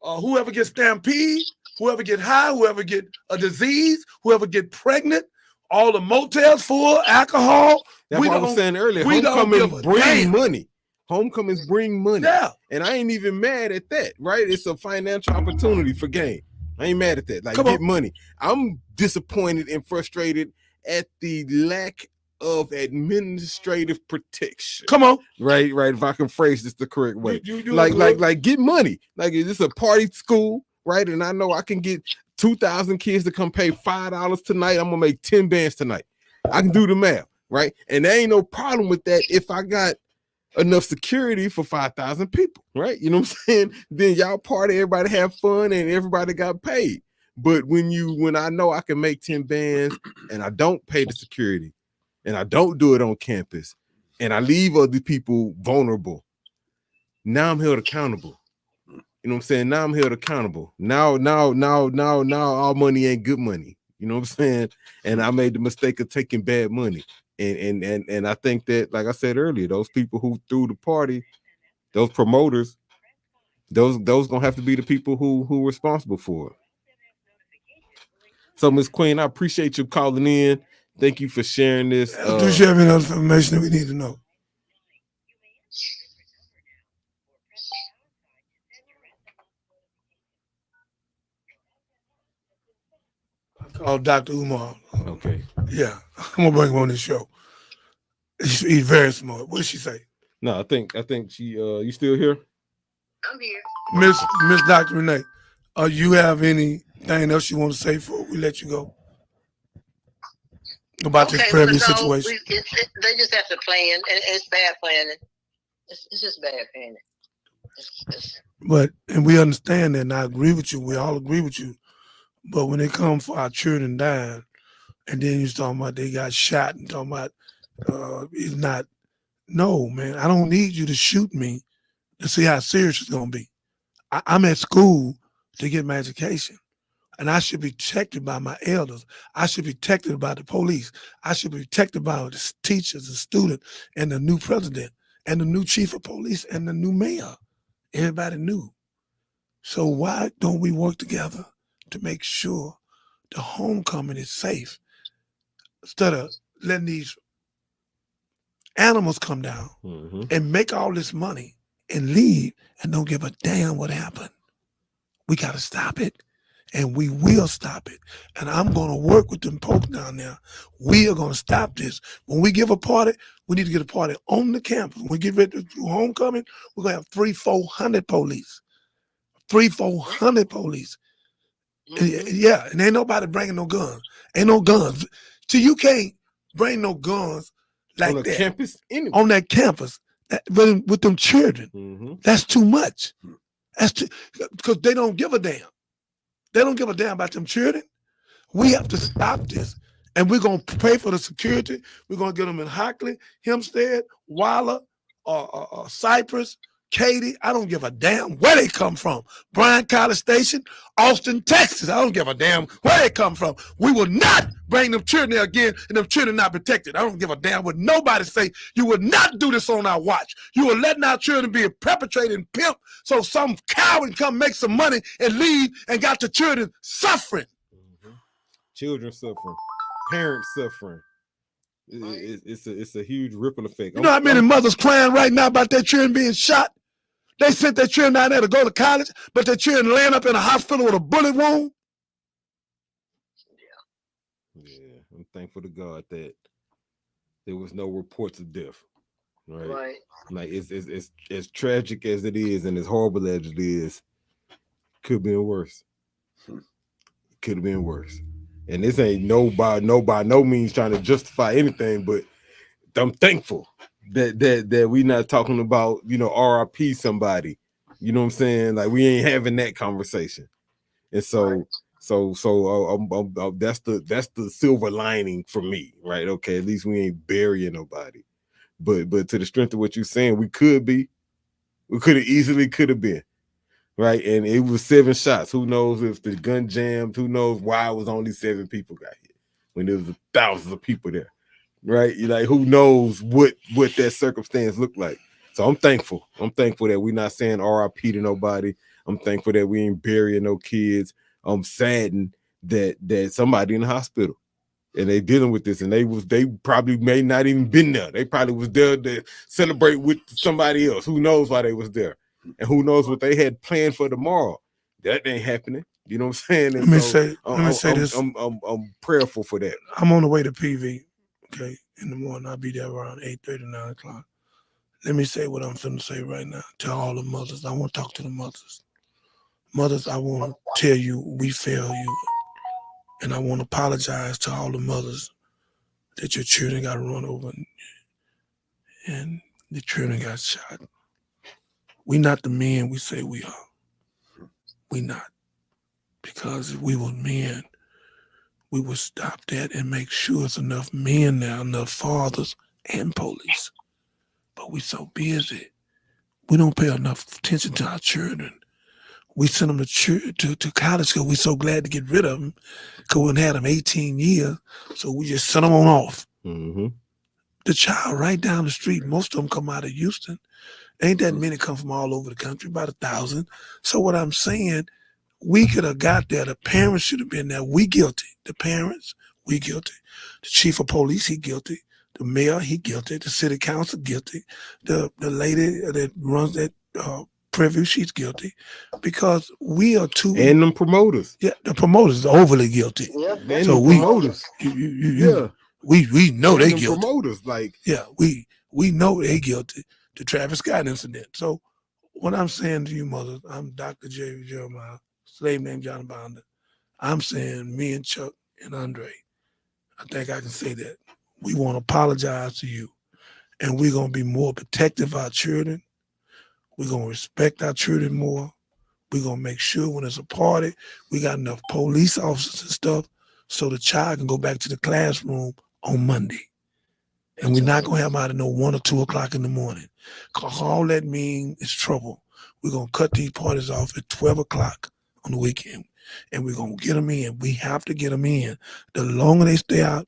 whoever gets stampede, whoever get high, whoever get a disease, whoever get pregnant, all the motels full, alcohol. That's what I was saying earlier. Homecomings bring money. Homecomings bring money. Yeah. And I ain't even mad at that, right? It's a financial opportunity for game. I ain't mad at that. Like, get money. I'm disappointed and frustrated at the lack of administrative protection. Come on. Right. If I can phrase this the correct way. Like get money. Like, is this a party school, right? And I know I can get 2,000 kids to come pay $5 tonight. I'm gonna make 10 bands tonight. I can do the math, right? And there ain't no problem with that if I got enough security for 5,000 people, right? You know what I'm saying? Then y'all party, everybody have fun, and everybody got paid. But when I know I can make 10 bands and I don't pay the security and I don't do it on campus and I leave other people vulnerable, now I'm held accountable. You know what I'm saying? Now I'm held accountable. Now all money ain't good money. You know what I'm saying? And I made the mistake of taking bad money. And I think that, like I said earlier, those people who threw the party, those promoters, those gonna have to be the people who responsible for it. So, Miss Queen, I appreciate you calling in. Thank you for sharing this. Do you have any other information that we need to know? Called Dr. Umar. Okay. Yeah, I'm gonna bring him on this show. He's very smart. What did she say? No, I think she. You still here? I'm here. Miss Dr. Renee, you have anything else you want to say before we let you go about this previous situation? They just have to plan, and it's bad planning. It's just bad planning. And we understand that, and I agree with you. We all agree with you. But when it comes for our children dying, and then you're talking about they got shot and talking about it's not. No, man, I don't need you to shoot me to see how serious it's going to be. I'm at school to get my education, and I should be protected by my elders. I should be protected by the police. I should be protected by the teachers, the students, and the new president, and the new chief of police, and the new mayor. Everybody knew. So why don't we work together to make sure the homecoming is safe instead of letting these animals come down and make all this money and leave and don't give a damn what happened? We got to stop it, and we will stop it. And I'm going to work with them folks down there. We are going to stop this. When we give a party, we need to get a party on the campus. When we get ready to do homecoming, we're going to have 300-400 police. 300-400 police. Yeah, and ain't nobody bringing no guns. Ain't no guns. So you can't bring no guns like on that campus anyway. On that campus with them children. That's too much. That's too, because they don't give a damn. They don't give a damn about them children. We have to stop this, and we're gonna pay for the security. We're gonna get them in Hockley, Hempstead, Waller, Cypress, Katy. I don't give a damn where they come from. Bryan College Station, Austin, Texas. I don't give a damn where they come from. We will not bring them children there again, and them children not protected. I don't give a damn what nobody say. You will not do this on our watch. You will let our children be perpetrated and pimped so some coward come make some money and leave and got the children suffering. Children suffering, parents suffering. It's a huge ripple effect. You know how many mothers crying right now about their children being shot? They sent their children down there to go to college, but their children laying up in a hospital with a bullet wound. Yeah, I'm thankful to God that there was no reports of death. Right. Like it's as tragic as it is and as horrible as it is, Could have been worse. Could have been worse. And this ain't by no means trying to justify anything, but I'm thankful that we not talking about, RIP somebody. You know what I'm saying? Like, we ain't having that conversation. And so that's the silver lining for me, right? Okay, at least we ain't burying nobody. But to the strength of what you're saying, we could have easily been. Right, and it was 7 shots. Who knows if the gun jammed? Who knows why it was only 7 people got hit when there was thousands of people there? Right, who knows what that circumstance looked like? So I'm thankful. I'm thankful that we're not saying RIP to nobody. I'm thankful that we ain't burying no kids. I'm saddened that somebody in the hospital and they dealing with this, and they probably may not even been there. They probably was there to celebrate with somebody else. Who knows why they was there? And who knows what they had planned for tomorrow? That ain't happening. You know what I'm saying? And let me say this. I'm prayerful for that. I'm on the way to PV. Okay, in the morning. I'll be there around 8:30, 9 o'clock. Let me say what I'm finna say right now to all the mothers. I want to talk to the mothers. Mothers, I want to tell you we failed you. And I want to apologize to all the mothers that your children got run over and the children got shot. We not the men we say we are. We not. Because if we were men, we would stop that and make sure it's enough men there, enough fathers and police. But we so busy. We don't pay enough attention to our children. We send them to college because we're so glad to get rid of them because we had them 18 years, so we just send them on off. Mm-hmm. The child right down the street, most of them come out of Houston. Ain't that many come from all over the country, about 1,000. So what I'm saying, we could have got there. The parents should have been there. We guilty. The parents, we guilty. The chief of police, he guilty. The mayor, he guilty. The city council, guilty. The lady that runs that preview, she's guilty. Because we are too... And them promoters. Yeah, the promoters are overly guilty. Yep. And So the we- promoters. We know And they them guilty. promoters, Yeah, we know they guilty. The Travis Scott incident. So what I'm saying to you, mothers, I'm Dr. J. Jeremiah, slave named John Bonder. I'm saying me and Chuck and Andre, I think I can say that. We want to apologize to you. And we're going to be more protective of our children. We're going to respect our children more. We're going to make sure when it's a party, we got enough police officers and stuff so the child can go back to the classroom on Monday. And we're not going to have them out at no 1 or 2 o'clock in the morning. Because all that means is trouble. We're going to cut these parties off at 12 o'clock on the weekend. And we're going to get them in. We have to get them in. The longer they stay out,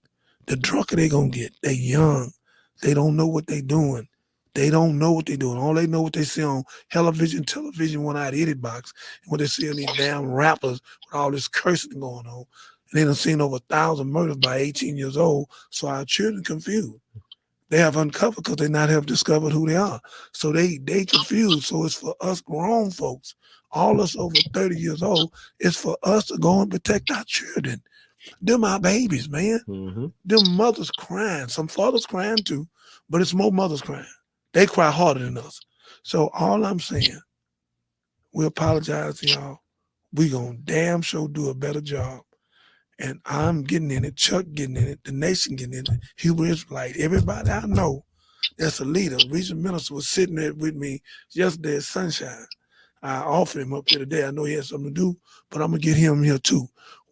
the drunker they going to get. They young. They don't know what they doing. They don't know what they're doing. All they know what they see on television, one-eyed idiot box, and what they see on these damn rappers with all this cursing going on. And they done seen over 1,000 murders by 18 years old, so our children confused. They have uncovered because they not have discovered who they are. So they confused. So it's for us grown folks, all us over 30 years old, it's for us to go and protect our children. Them our babies, man. Mm-hmm. Them mothers crying. Some fathers crying too, but it's more mothers crying. They cry harder than us. So all I'm saying, we apologize to y'all. We gonna damn sure do a better job. And I'm getting in it, Chuck getting in it, the nation getting in it, Huber Israelite, everybody I know that's a leader. Regent Minister was sitting there with me yesterday at Sunshine. I offered him up here today. I know he had something to do, but I'm gonna get him here too.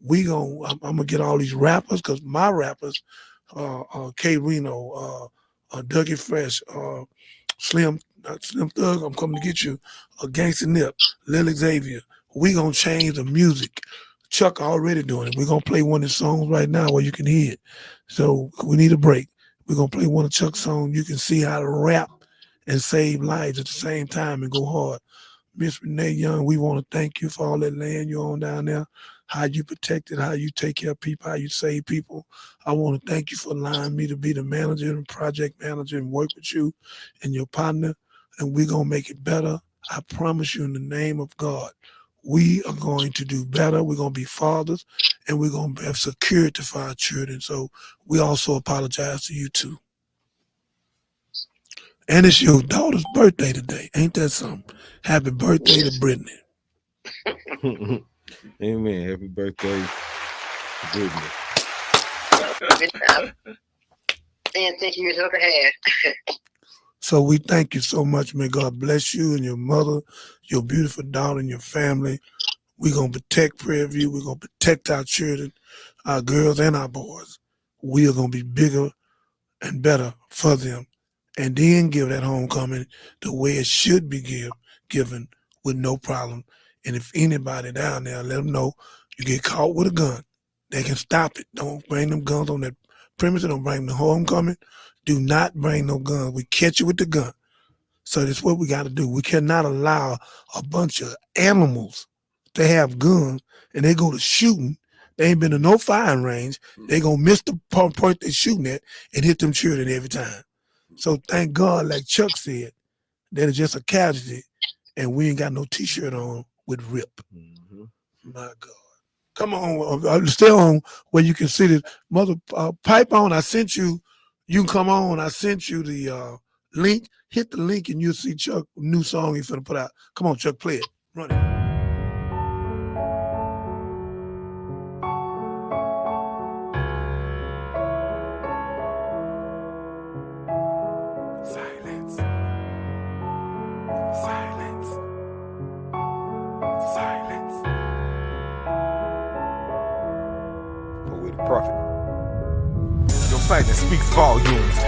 I'm gonna get all these rappers, because my rappers, K Reno, Dougie Fresh, Slim Thug, I'm coming to get you, Gangsta Nip, Lil Xavier. We gonna change the music. Chuck already doing it. We're gonna play one of his songs right now where you can hear it. So we need a break. We're gonna play one of Chuck's songs. You can see how to rap and save lives at the same time and go hard. Miss Renee Young, we want to thank you for all that land you own down there, how you protect it, how you take care of people, how you save people. I want to thank you for allowing me to be the manager and project manager and work with you and your partner, and we're going to make it better. I promise you in the name of God, we are going to do better. We're going to be fathers, and we're going to have security for our children. So we also apologize to you too. And it's your daughter's birthday today. Ain't that something? Happy birthday to Brittany. Amen. Happy birthday. Goodness. And thank you for had. So we thank you so much. May God bless you and your mother, your beautiful daughter, and your family. We're going to protect Prairie View. We're going to protect our children, our girls, and our boys. We are going to be bigger and better for them. And then give that homecoming the way it should be given with no problem. And if anybody down there, let them know you get caught with a gun. They can stop it. Don't bring them guns on that premise. Don't bring the homecoming. Do not bring no guns. We catch you with the gun. So that's what we got to do. We cannot allow a bunch of animals to have guns and they go to shooting. They ain't been to no firing range. They gonna miss the point they shooting at and hit them children every time. So thank God, like Chuck said, that is just a casualty and we ain't got no t-shirt on with RIP. My God. Come on, stay on where you can see this. Mother, pipe on. I sent you. You can come on. I sent you the link. Hit the link and you'll see Chuck new song he's gonna put out. Come on, Chuck, play it. Run it. Silence. Silence. Silence. Poetic prophet. Your silence speaks volumes.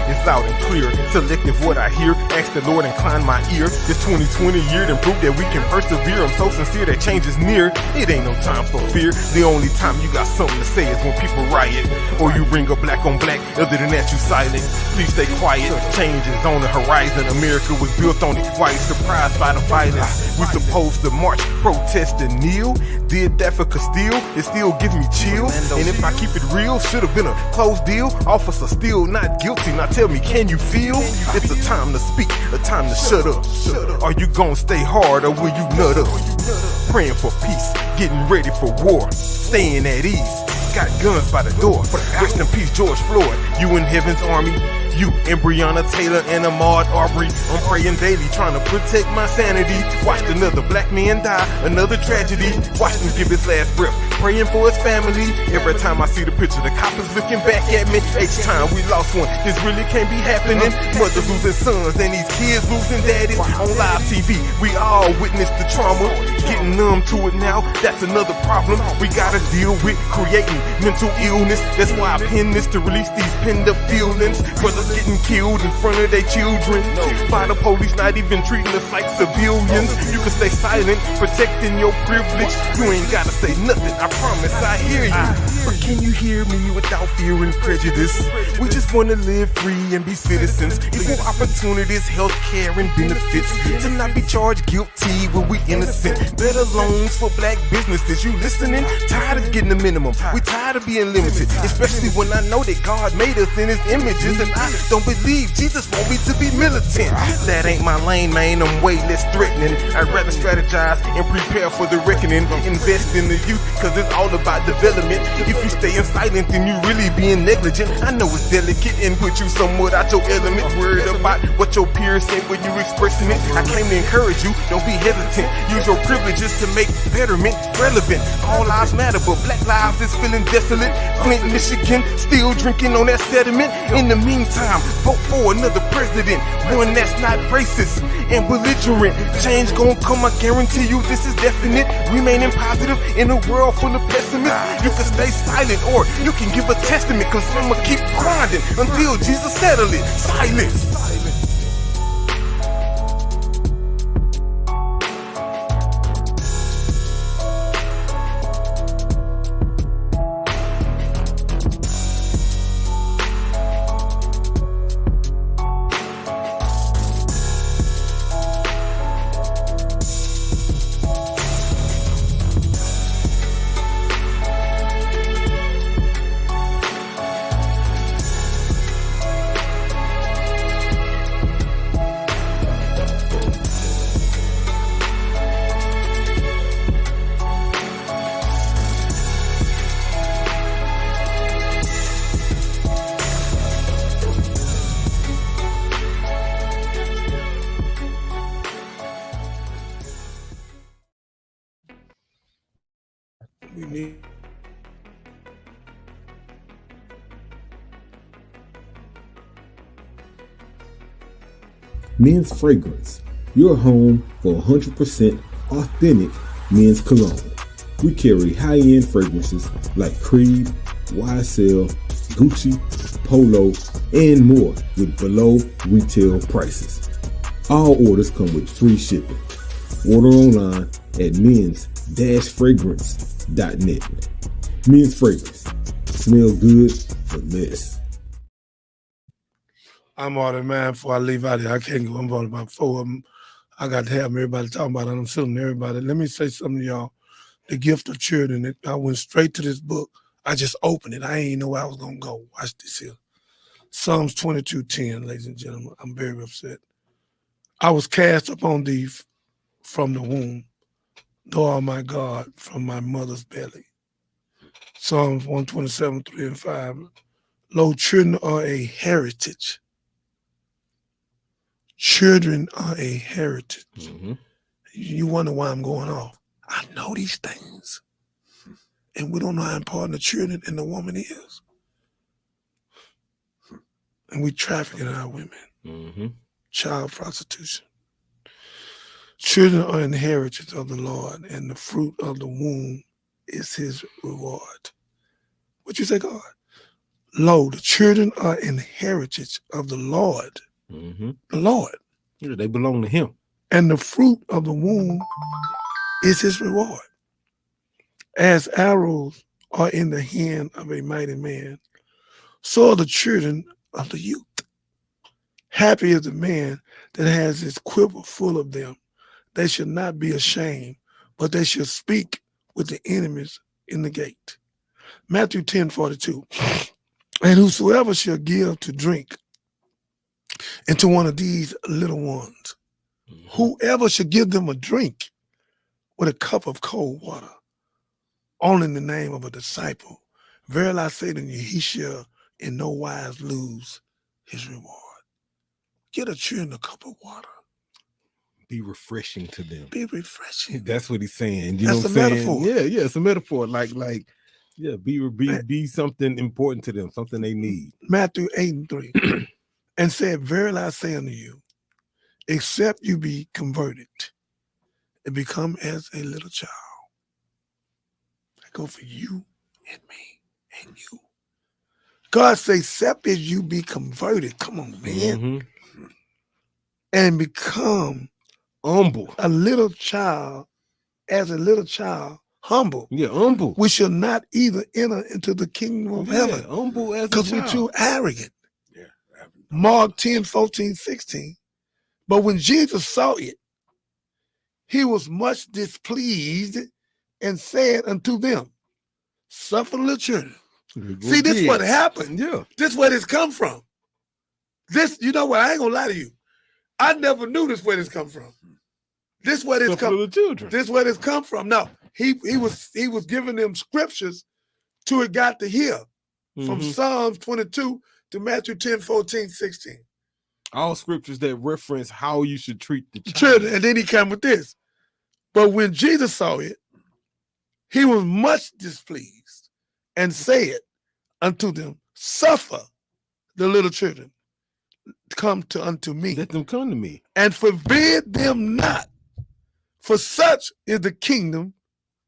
It's loud and clear. Selective what I hear. Ask the Lord, incline my ear. This 2020 year to prove that we can persevere. I'm so sincere that change is near. It ain't no time for fear. The only time you got something to say is when people riot, or you bring a black on black. Other than that, you silent. Please stay quiet. Change is on the horizon. America was built on it. Why you surprised by the violence? We supposed to march, protest, and kneel. Did that for Castile. It still gives me chills. And if I keep it real, should have been a closed deal. Officer still not guilty. Now tell me, can you feel? It's a time to speak, a time to shut up. Are you gonna stay hard or will you nut up? Praying for peace, getting ready for war, staying at ease. Got guns by the door. Rest in peace, George Floyd. You in heaven's army. You and Breonna Taylor and Ahmaud Arbery. I'm praying daily, trying to protect my sanity. Watched another black man die, another tragedy. Watched him give his last breath, praying for his family. Every time I see the picture, the coppers looking back at me. Each time we lost one, this really can't be happening. Mothers losing sons and these kids losing daddies. On live TV, we all witness the trauma. Getting numb to it now, that's another problem. We gotta deal with creating mental illness. That's why I pen this to release these penned up feelings. Brothers getting killed in front of their children by the police, not even treating us like civilians. You can stay silent, protecting your privilege. You ain't gotta say nothing, I promise I hear you. But can you hear me without fear and prejudice? We just wanna live free and be citizens. Equal opportunities, health care and benefits. To not be charged guilty when we innocent. Better loans for black businesses. You listening? Tired of getting the minimum. We tired of being limited. Especially when I know that God made us in his images. And I don't believe Jesus want me to be militant. That ain't my lane, man. I'm way less threatening. I'd rather strategize and prepare for the reckoning. Invest in the youth, cause it's all about development. If you staying silent, then you really being negligent. I know it's delicate and put you somewhat out your element. Worried about what your peers say when you expressing it. I came to encourage you, don't be hesitant. Use your privileges to make betterment relevant. All lives matter, but black lives is feeling desolate. Flint, Michigan, still drinking on that sediment. In the meantime, vote for another president, one that's not racist and belligerent. Change gon' come, I guarantee you this is definite. Remaining positive in a world full of pessimists. You can stay silent or you can give a testament, cause I'ma keep grinding until Jesus settle it. Silence. Men's Fragrance, your home for 100% authentic men's cologne. We carry high-end fragrances like Creed, YSL, Gucci, Polo, and more with below retail prices. All orders come with free shipping. Order online at mens-fragrance.net. Men's Fragrance. Smell good for less. I'm already man before I leave out here. I can't go. I'm on about 4 of them. I got to have everybody talking about it. I'm sitting everybody. Let me say something to y'all. The Gift of Children. I went straight to this book. I just opened it. I ain't know where I was going to go. Watch this here. Psalms 22:10, ladies and gentlemen. I'm very upset. I was cast upon thee from the womb, thou art my God, from my mother's belly. Psalms 127:3-5. Lo, children are a heritage. Children are a heritage. Mm-hmm. You wonder why I'm going off. I know these things. And we don't know how important the children and the woman is. And we trafficking our women. Mm-hmm. Child prostitution. Children are an heritage of the Lord, and the fruit of the womb is his reward. What you say, God? Lo, the children are an heritage of the Lord. Mm-hmm. The Lord. Yeah, they belong to him. And the fruit of the womb is his reward. As arrows are in the hand of a mighty man, so are the children of the youth. Happy is the man that has his quiver full of them. They should not be ashamed, but they should speak with the enemies in the gate. Matthew 10:42. And whosoever shall give to drink into one of these little ones, whoever should give them a drink with a cup of cold water, only in the name of a disciple, verily I say to you, he shall in no wise lose his reward. Get a children a cup of water. Be refreshing to them. Be refreshing. That's what he's saying. You That's know what a I'm metaphor. saying? Yeah, it's a metaphor. Be something important to them, something they need. Matthew 8:3. And said, verily I say unto you, except you be converted and become as a little child. I go for you and me and you. God says, except as you be converted, come on, man, Mm-hmm. and become Humble. a little child, as a little child, humble. Yeah, humble. We shall not either enter into the kingdom of heaven Humble as a because we're child. too arrogant. Yeah. Mark 10:14-16. But when Jesus saw it, he was much displeased and said unto them, suffer little children. See, this is what happened. Yeah. This is where this come from. This, you know what? I ain't gonna lie to you. I never knew this where this come from. This where this Suffer come. little children. This where this come from. Now he was giving them scriptures till it got to here, from Mhm. Psalms 22 to Matthew 10:14-16. All scriptures that reference how you should treat the child. Children, and then he came with this. But when Jesus saw it, he was much displeased and said unto them, suffer the little children to come unto me, Let them come to me. and forbid them not, for such is the kingdom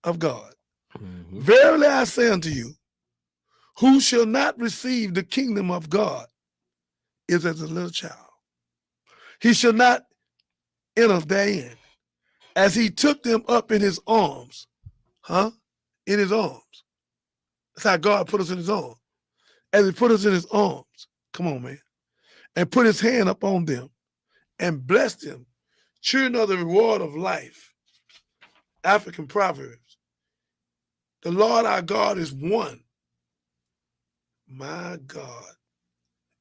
of God. Mhm. Verily I say unto you, who shall not receive the kingdom of God is as a little child. He shall not enter therein. As he took them up in his arms, in his arms. That's how God put us in his arms. As he put us in his arms, come on, man, and put his hand upon them and blessed them. Children of the reward of life. African Proverbs. The Lord our God is one. My God.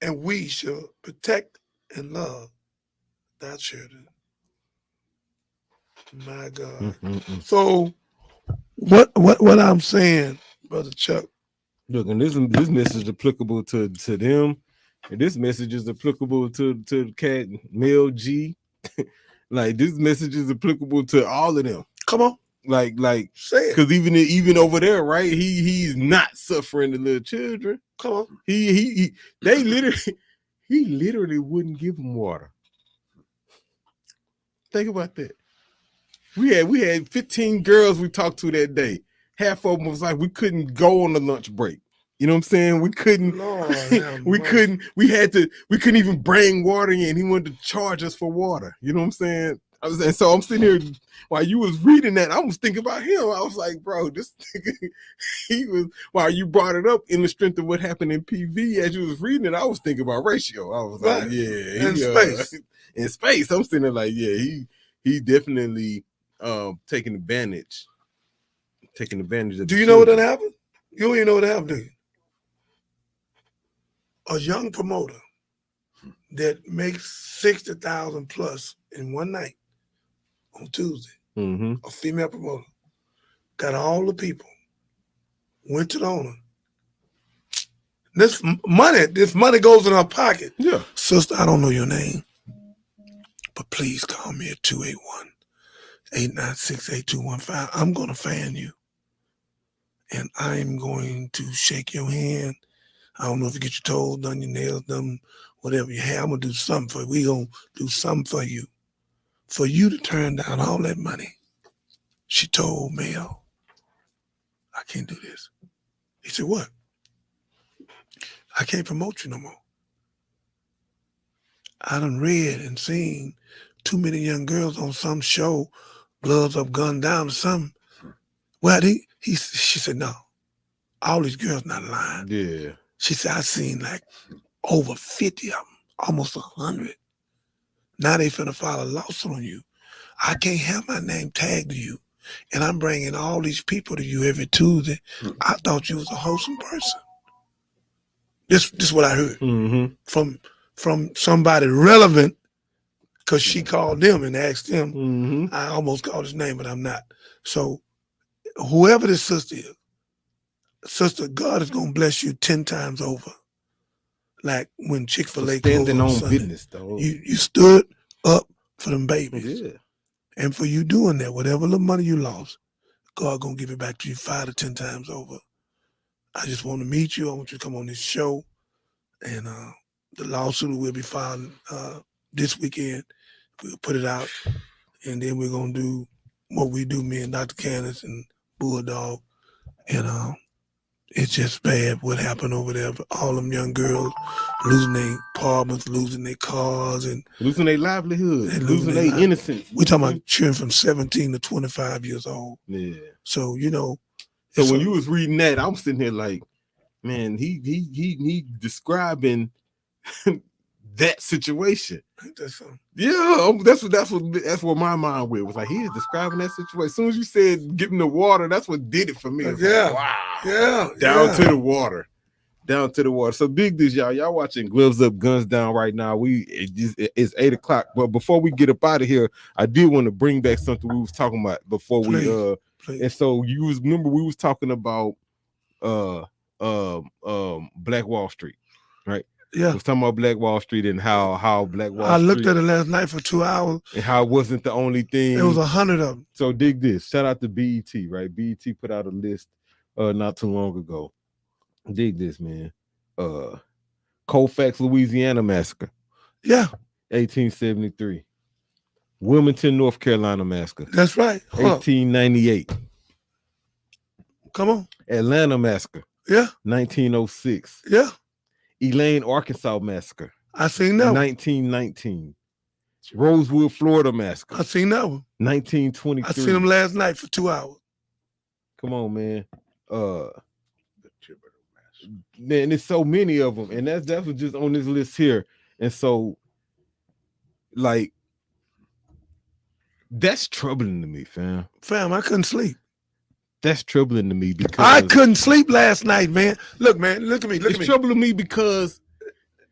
And we shall protect and love thy children. My God. Mm-mm-mm. So what I'm saying, Brother Chuck, Look, and this message is applicable to them, and this message is applicable to the cat Mel G. Like this message is applicable to all of them. come on, Like say it. because even over there, right? He's not suffering the little children. Come on. He literally wouldn't give them water. Think about that. We had 15 girls we talked to that day. Half of them was like, we couldn't go on the lunch break. You know what I'm saying? We couldn't. Lord, we couldn't. We couldn't even bring water in. He wanted to charge us for water. You know what I'm saying? So I'm sitting here while you was reading that. I was thinking about him. I was like, bro, this nigga, he was. While you brought it up in the strength of what happened in PV, as you was reading it, I was thinking about Ratio. I was like, yeah, in space. In space, I'm sitting there like, yeah, he definitely taking advantage of. Do you know what that happened? You don't even know what happened, do you? A young promoter that makes 60,000 plus in one night on Tuesday, a female promoter, got all the people, went to the owner. This money goes in her pocket. Yeah. Sister, I don't know your name, but please call me at 281-896-8215. I'm going to fan you, and I'm going to shake your hand. I don't know if you get your toes done, your nails done, whatever you have. I'm going to do something for you. We're going to do something for you. For you to turn down all that money. She told Mel, I can't do this. He said, what? I can't promote you no more. I done read and seen too many young girls on some show, Gloves Up, Gun Down or something. Well, she said, no, all these girls not lying. Yeah. She said, I seen like over 50 of them, almost 100. Now they finna file a lawsuit on you. I can't have my name tagged to you, and I'm bringing all these people to you every Tuesday. I thought you was a wholesome person. This is what I heard from somebody relevant, because she called them and asked them. I almost called his name, but I'm not. So whoever this sister is, sister, God is gonna bless you 10 times over. Like when Chick-fil-A standing on Sunday, business, though. You stood up for them babies. Yeah. And for you doing that, whatever little money you lost, God gonna give it back to you 5 to 10 times over. I just want to meet you. I want you to come on this show, and the lawsuit will be filed this weekend. We'll put it out, and then we're gonna do what we do, me and Dr. Candace and Bulldog, and it's just bad what happened over there. All them young girls losing their apartments, losing their cars, and losing their livelihood, losing their innocence. We're talking about children from 17 to 25 years old. Yeah. So, you know. So when you was reading that, I'm sitting here like, man, he describing that situation. Ain't that something? Yeah, that's what my mind went. Was like, he is describing that situation. As soon as you said give him the water, that's what did it for me. Yeah. Like, wow. Yeah. Down to the water. Down to the water. So dig this, y'all. Y'all watching Gloves Up, Guns Down right now. It's 8 o'clock. But before we get up out of here, I did want to bring back something we was talking about before Please. And so you remember we was talking about Black Wall Street, right? Yeah. We was talking about Black Wall Street and how Black Wall Street. I looked at it last night for 2 hours. And how it wasn't the only thing. It was 100 of them. So dig this. Shout out to BET, right? BET put out a list not too long ago. Dig this, man. Colfax, Louisiana massacre. Yeah. 1873. Wilmington, North Carolina massacre. That's right. 1898. Come on. Atlanta massacre. Yeah. 1906. Yeah. Elaine, Arkansas massacre. I seen that one. 1919. Rosewood, Florida massacre. I seen that one. 1923. I seen them last night for 2 hours. Come on, man. Man, there's so many of them, and that's what just on this list here. And so, like, that's troubling to me, fam. Fam, I couldn't sleep. That's troubling to me because I couldn't sleep last night, man. Look, man, look at me. It's troubling me because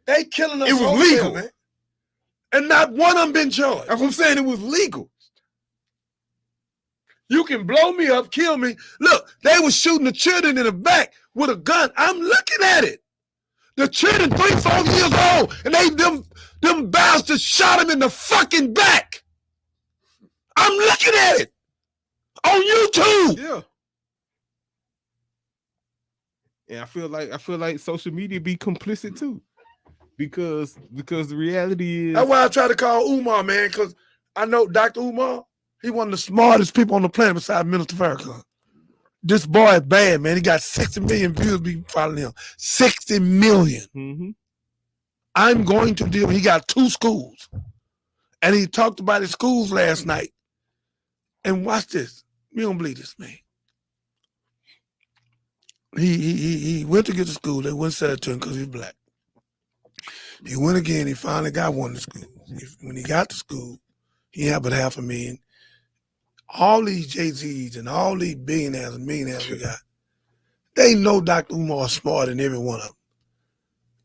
they killing us. It was over legal, there, man. And not one of them been charged. That's what I'm saying. It was legal. You can blow me up, kill me. Look, they were shooting the children in the back with a gun. I'm looking at it. The children 3-4 years old, and them bastards shot him in the fucking back. I'm looking at it on YouTube. Yeah. And I feel like social media be complicit too, because the reality is that's why I try to call Umar, man, because I know Dr. Umar, he one of the smartest people on the planet besides Minister Farrakhan. This boy is bad, man. He got 60 million views be following him. 60 million. Mm-hmm. I'm going to deal. He got 2 schools. And he talked about his schools last night. And watch this. You don't believe this, man. He went to get to school. They wouldn't sell it to him because he's black. He went again. He finally got one to school. When he got to school, he had but $500,000. All these Jay-Z's and all these billionaires and millionaires we got, they know Dr. Umar is smarter than every one of them.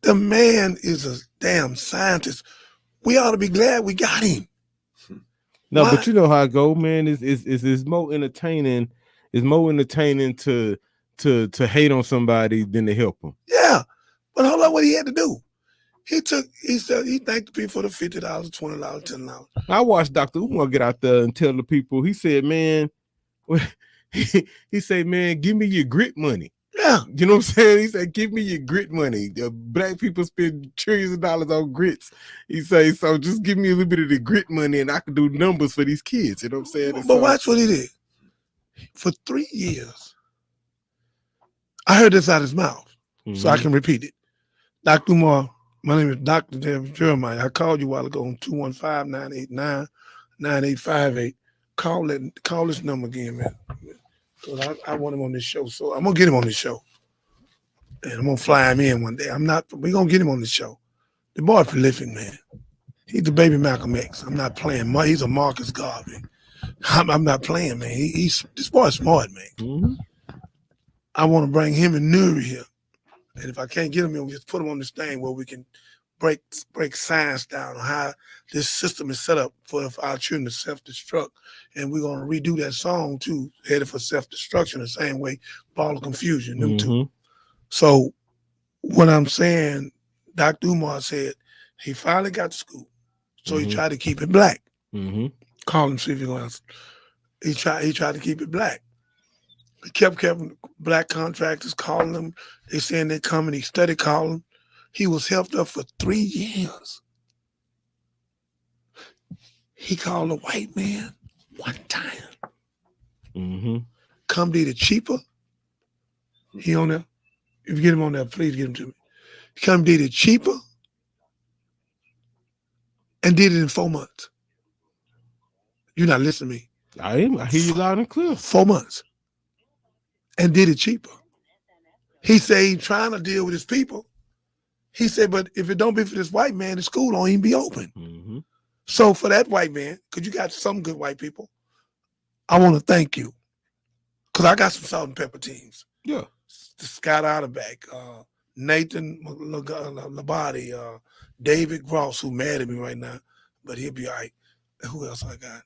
The man is a damn scientist. We ought to be glad we got him. No, Why? but you know how I go, man. It's more entertaining. It's more entertaining to hate on somebody than to help them. Yeah, but hold on, what he had to do? He said he thanked the people for the $50, $20, $10. I watched Dr. Umar get out there and tell the people. He said, man, he said, man, give me your grit money. Yeah. You know what I'm saying? He said, give me your grit money. The black people spend trillions of dollars on grits. He said, so just give me a little bit of the grit money and I can do numbers for these kids. You know what I'm saying? But watch what he did. For 3 years, I heard this out of his mouth, so I can repeat it. Dr. Umar, my name is Dr. David Jeremiah. I called you a while ago on 215-989-9858. Call this number again, man. Because I want him on this show. So I'm going to get him on this show. And I'm going to fly him in one day. We're going to get him on the show. The boy prolific, man. He's the baby Malcolm X. I'm not playing. He's a Marcus Garvey. I'm not playing, man. This boy's smart, man. Mm-hmm. I want to bring him and Nuri here. And if I can't get him here, we just put him on this thing where we can break science down on how this system is set up for our children to self-destruct. And we're going to redo that song, too, Headed for Self-Destruction, the same way, Ball of Confusion, them two. So what I'm saying, Dr. Umar said he finally got to school. So he tried to keep it black. Call him, see if he's going to answer. He tried to keep it black. He kept black contractors calling him. They saying they coming. He started calling. He was helped up for 3 years. He called a white man one time. Come did it cheaper. He on there. If you get him on there, please get him to me. Come did it cheaper and did it in 4 months. You're not listening to me. I am. I hear you loud and clear. 4 months. And did it cheaper. He said he's trying to deal with his people. He said, but if it don't be for this white man, the school don't even be open. So for that white man, because you got some good white people, I want to thank you. Because I got some salt and pepper teams. Yeah. Scott Otterback, Nathan Labate, David Gross, who mad at me right now, but he'll be all right. Who else I got?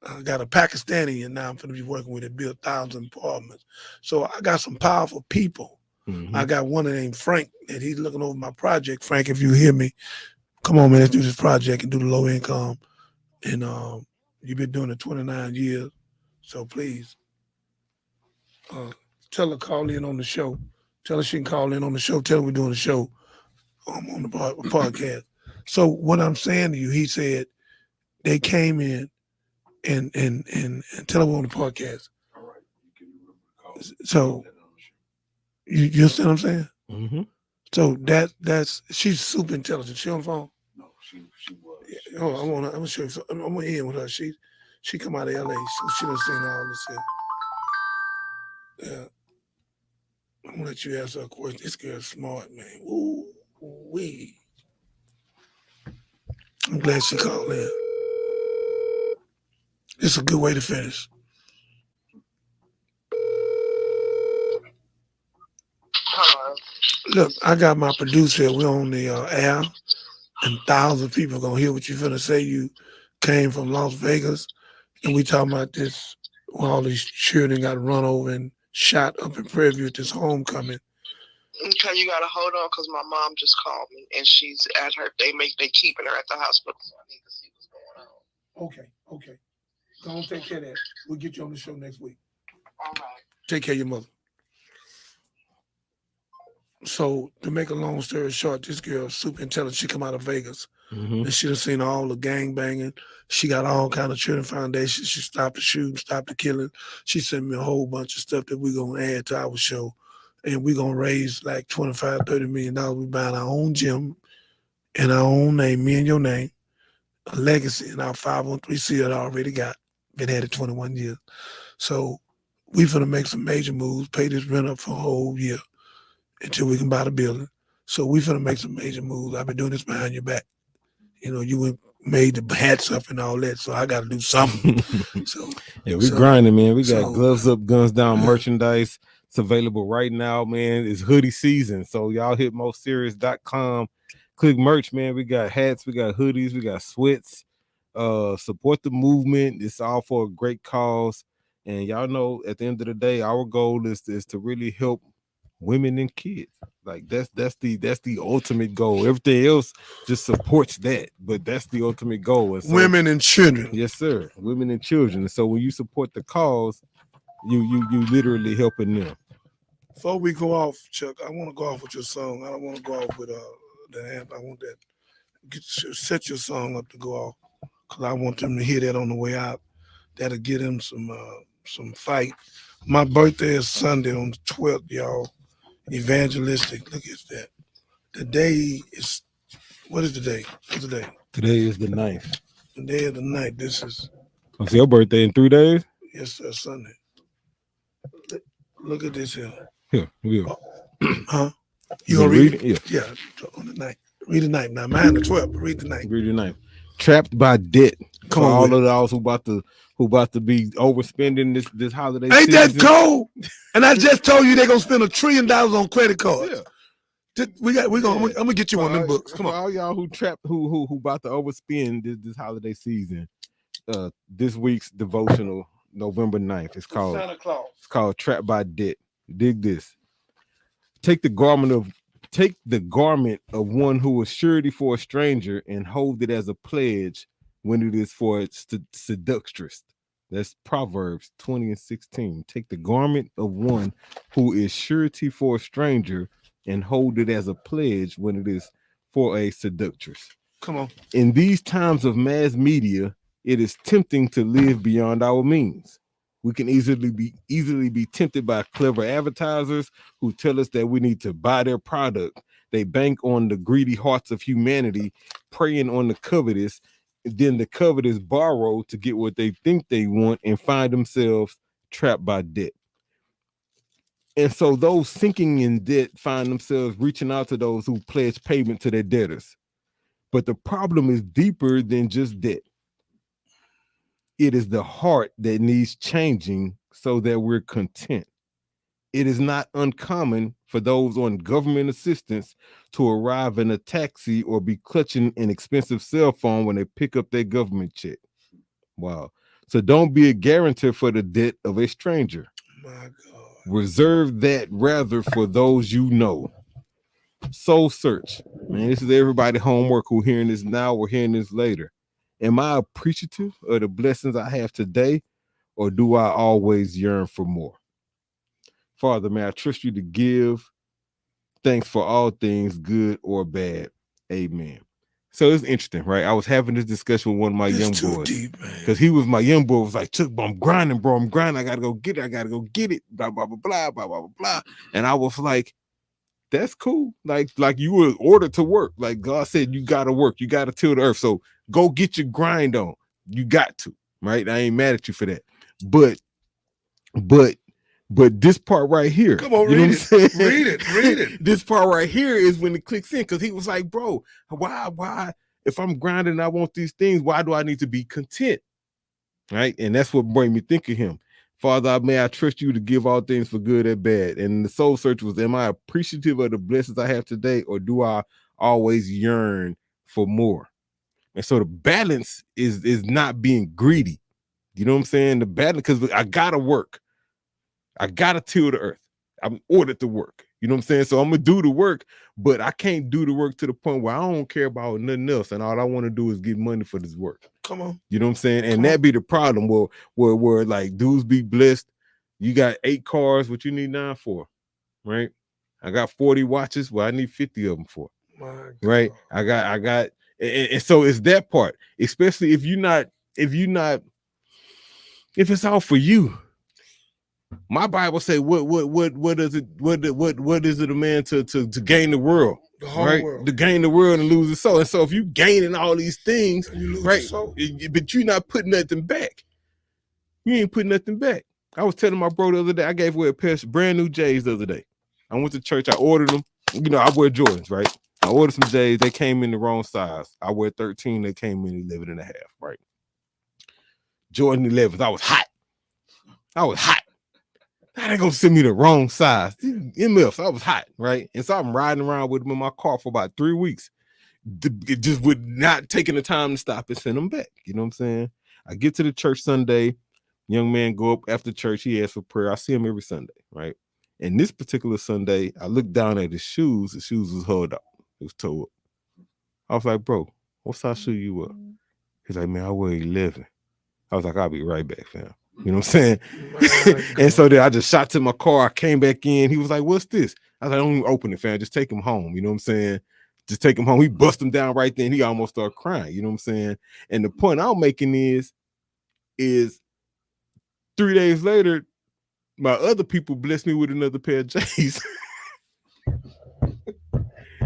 I got a Pakistani and now I'm going to be working with it, build 1,000 apartments. So I got some powerful people. I got one named Frank, and he's looking over my project. Frank, if you hear me, come on, man, let's do this project and do the low income. And you've been doing it 29 years. So please, tell her call in on the show. Tell her she can call in on the show. Tell her we're doing the show on the podcast. So what I'm saying to you, he said they came in and tell her we're on the podcast. All right. So you understand what I'm saying? So that's she's super intelligent. She on the phone? No, she was. Yeah. Oh, I'm gonna show you. I'm gonna end with her. She come out of LA, so she done seen all this here. Yeah. I'm gonna let you ask her a question. This girl's smart, man. Ooh wee. I'm glad she called in. It's a good way to finish. Hello. Look, I got my producer. We're on the air, and thousands of people gonna hear what you're gonna say. You came from Las Vegas, and we talking about this. All these children got run over and shot up in Prairie View at this homecoming. Okay, you gotta hold on because my mom just called me and she's at her. They keeping her at the hospital, so I need to see what's going on. Okay. Go on, take care of that. We'll get you on the show next week. All right. Take care of your mother. So to make a long story short, this girl super intelligent. She come out of Vegas. Mhm. And she done seen all the gang banging. She got all kind of children foundations. She stopped the shooting, stopped the killing. She sent me a whole bunch of stuff that we're gonna add to our show. And we're gonna raise like $25-30 million. We buying our own gym in our own name, me and your name, a legacy in our 513C that I already got. Been at it 21 years. So we finna make some major moves, pay this rent up for a whole year until we can buy the building. So we finna make some major moves. I've been doing this behind your back. You know, you made the hats up and all that, so I got to do something. Yeah, we grinding, man. We got Gloves Up, Guns Down merchandise. It's available right now, man. It's hoodie season, so y'all hit mostserious.com. Click merch, man. We got hats, we got hoodies, we got sweats. Support the movement. It's all for a great cause. And y'all know, at the end of the day, our goal is to really help women and kids. Like that's the ultimate goal. Everything else just supports that, but that's the ultimate goal. And so, women and children. Yes, sir. Women and children. And so when you support the cause, you literally helping them. Before we go off, Chuck, I want to go off with your song. I don't want to go off with the amp. I want that. Set your song up to go off, because I want them to hear that on the way out. That'll give them some fight. My birthday is Sunday on the 12th, y'all. Evangelistic. Look at that. The day is, what is the day? What's the day? Today is the 9th. The day of the night. This is. It's your birthday in 3 days? Yes, sir, Sunday. Look at this here. Here, we go. Huh? You gonna read it? Yeah. Yeah, on the night. Read the night. Now, mine the 12th, but read the night. Read the night. Trapped by debt. Come for on, all with of those who about to be overspending this holiday Ain't season. that cold? And I just told you they're gonna spend $1 trillion on credit cards. Yeah. I'm gonna get you one of them books. Come on. All y'all who trapped who about to overspend this holiday season. This week's devotional, November 9th. It's called Santa Claus. It's called Trapped by Debt. Dig this. Take the garment of one who is surety for a stranger and hold it as a pledge when it is for its seductress. That's Proverbs 20:16. Take the garment of one who is surety for a stranger and hold it as a pledge when it is for a seductress. Come on. In these times of mass media, it is tempting to live beyond our means. We can easily be tempted by clever advertisers who tell us that we need to buy their product. They bank on the greedy hearts of humanity, preying on the covetous. Then the covetous borrow to get what they think they want and find themselves trapped by debt. And so those sinking in debt find themselves reaching out to those who pledge payment to their debtors. But the problem is deeper than just debt. It is the heart that needs changing so that we're content. It is not uncommon for those on government assistance to arrive in a taxi or be clutching an expensive cell phone when they pick up their government check. Wow. So don't be a guarantor for the debt of a stranger. My God. Reserve that rather for those you know. Soul search. Man, this is everybody homework who hearing this now or hearing this later. Am I appreciative of the blessings I have today, or do I always yearn for more? Father, may I trust you to give thanks for all things, good or bad. Amen. So it's interesting, right? I was having this discussion with one of my young boys because he was my young boy. Was like, Chuck, I'm grinding, bro. I'm grinding. I gotta go get it. Blah blah blah blah blah blah blah blah. And I was like, that's cool. Like you were ordered to work. Like God said, you gotta work. You gotta till the earth. So go get your grind on. You got to, right? I ain't mad at you for that. But this part right here. Come on, you know read what I'm saying? Read it. This part right here is when it clicks in, because he was like, bro, why? If I'm grinding and I want these things, why do I need to be content? Right? And that's what made me think of him. Father, may I trust you to give all things for good and bad. And the soul search was, am I appreciative of the blessings I have today, or do I always yearn for more? And so the balance is not being greedy. You know what I'm saying? The balance, because I gotta work. I gotta till the earth. I'm ordered to work. You know what I'm saying? So I'm gonna do the work, but I can't do the work to the point where I don't care about nothing else, and all I want to do is get money for this work. Come on. You know what I'm saying? And that be the problem where like dudes be blessed. You got 8 cars, what you need 9 for, right? I got 40 watches, well, I need 50 of them for. Right? I got And so it's that part, especially if it's all for you. My Bible say what is it a man to gain the world, The whole right? world. To gain the world and lose his soul. And so if you gaining all these things, And you lose right, your soul. but you're not putting nothing back. You ain't putting nothing back. I was telling my bro the other day, I gave away a pair of brand new J's the other day. I went to church, I ordered them. You know, I wear Jordans, right? I ordered some J's, they came in the wrong size. I wear 13, they came in 11 and a half, right? Jordan 11s, I was hot. Now they gonna send me the wrong size. MFs, I was hot, right? And so I'm riding around with them in my car for about 3 weeks. It just would not taking the time to stop and send them back. You know what I'm saying? I get to the church Sunday, young man go up after church, he asks for prayer. I see him every Sunday, right? And this particular Sunday, I looked down at his shoes. The shoes was hulled up. It was tore up. I was like, bro, what size shoe you wear? He's like, man, I wear 11. I was like, I'll be right back, fam. You know what I'm saying? And so then I just shot to my car. I came back in. He was like, what's this? I was like, don't even open it, fam. Just take him home. You know what I'm saying? Just take him home. He bust him down right then. He almost started crying. You know what I'm saying? And the point I'm making is 3 days later, my other people blessed me with another pair of J's.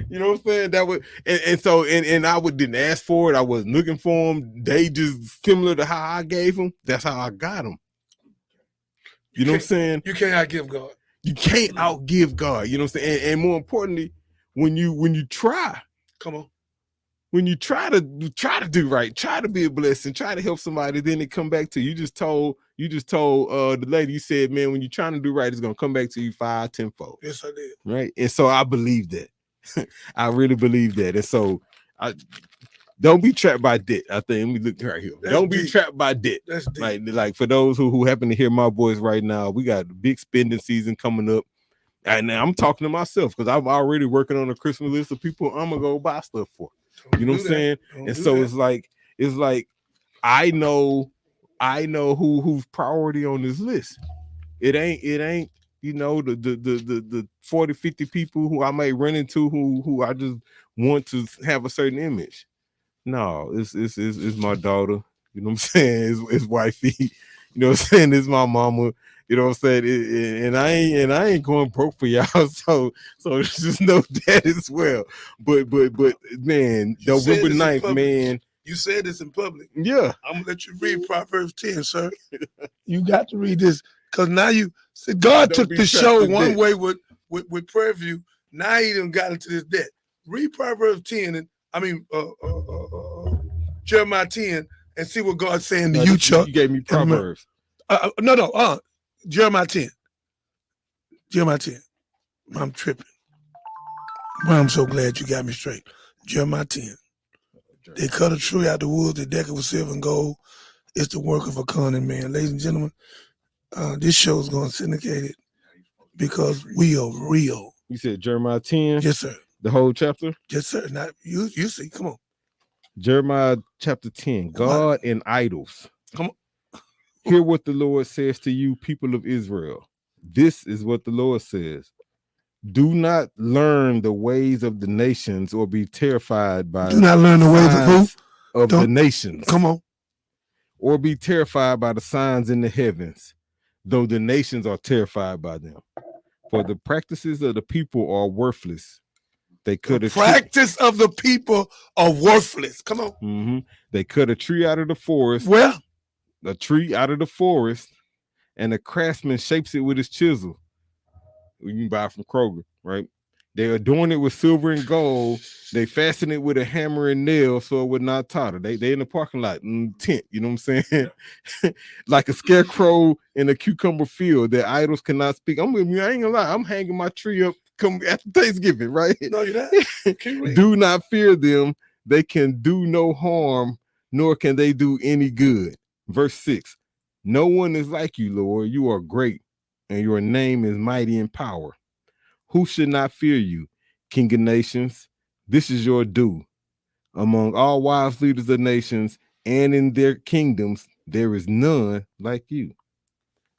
You know what I'm saying? That would and I didn't ask for it. I wasn't looking for them. They just similar to how I gave them. That's how I got them. You know what I'm saying? You can't outgive God. You can't outgive God. You know what I'm saying? And more importantly, when you try, come on, when you try to do right, try to be a blessing, try to help somebody, then it come back to you. You just told the lady, you said, man, when you're trying to do right, it's gonna come back to you 5-10-fold. Yes, I did. Right. And so I believe that. I really believe that. And so don't be trapped by debt. I think, let me look right here. Don't be trapped by debt. That's deep. Like for those who happen to hear my voice right now, we got a big spending season coming up. And I'm talking to myself because I'm already working on a Christmas list of people I'm gonna go buy stuff for. You know what I'm saying? And so it's like I know who's priority on this list. It ain't you know the 40, 50 people who I may run into who I just want to have a certain image. No, it's my daughter. You know what I'm saying? It's wifey. You know what I'm saying? It's my mama. You know what I'm saying? And I ain't going broke for y'all. So just know that as well. But man, November 9th, man. You said this in public. Yeah. I'm gonna let you read Proverbs 10, sir. You got to read this because now you said God took the show one way with Prayer View. Now he done got into this debt. Read Proverbs 10 and Jeremiah 10 and see what God's saying to you, Chuck. You gave me Proverbs. Jeremiah 10. Jeremiah 10. I'm tripping. Well, I'm so glad you got me straight. Jeremiah 10. They cut a tree out the woods, they deck it with silver and gold. It's the work of a cunning man. Ladies and gentlemen, this show is going to syndicate it because we are real. You said Jeremiah 10? Yes, sir. The whole chapter? Yes, sir. Now, you see, come on. Jeremiah chapter 10, God and idols. Come on. Hear what the Lord says to you, people of Israel. This is what the Lord says. Do not learn the ways of the nations or be terrified by Do not learn the ways of who? Of the nations. Come on. Or be terrified by the signs in the heavens, though the nations are terrified by them. For the practices of the people are worthless. They cut the practice of the people are worthless. Come on. Mm-hmm. They cut a tree out of the forest. Well, a tree out of the forest, and the craftsman shapes it with his chisel. You can buy from Kroger, right? They adorn it with silver and gold. They fasten it with a hammer and nail so it would not totter. They in the parking lot in the tent, you know what I'm saying? Like a scarecrow in a cucumber field. Their idols cannot speak. I ain't gonna lie. I'm hanging my tree up come after Thanksgiving, right? No, you're not. Do not fear them. They can do no harm, nor can they do any good. Verse 6. No one is like you, Lord. You are great, and your name is mighty in power. Who should not fear you, King of nations? This is your due. Among all wise leaders of nations and in their kingdoms, there is none like you.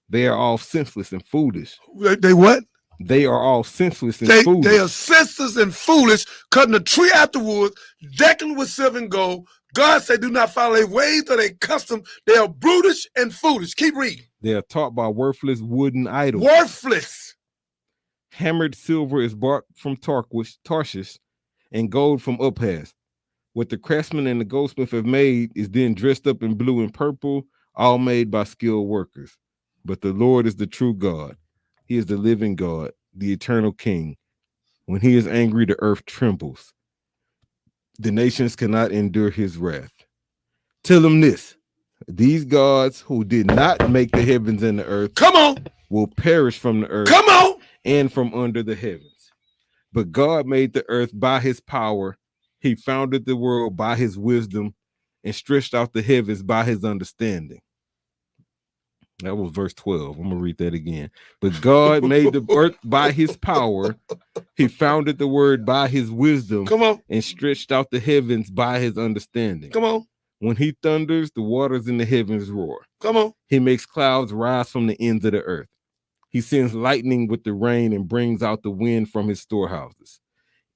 They are all senseless and foolish. They what? They are all senseless and foolish. They are senseless and foolish, cutting a tree out the woods, decking with silver and gold. God said, do not follow their ways or their custom. They are brutish and foolish. Keep reading. They are taught by worthless wooden idols. Worthless. Hammered silver is bought from Tarshish, and gold from Uphaz. What the craftsman and the goldsmith have made is then dressed up in blue and purple, all made by skilled workers. But the Lord is the true God. He is the living God, the eternal King. When he is angry, the earth trembles. The nations cannot endure his wrath. Tell them this: these gods who did not make the heavens and the earth, come on, will perish from the earth, come on, and from under the heavens. But God made the earth by his power. He founded the world by his wisdom and stretched out the heavens by his understanding. That was verse 12. I'm going to read that again. But God made the earth by his power. He founded the world by his wisdom. Come on. And stretched out the heavens by his understanding. Come on. When he thunders, the waters in the heavens roar. Come on. He makes clouds rise from the ends of the earth. He sends lightning with the rain and brings out the wind from his storehouses.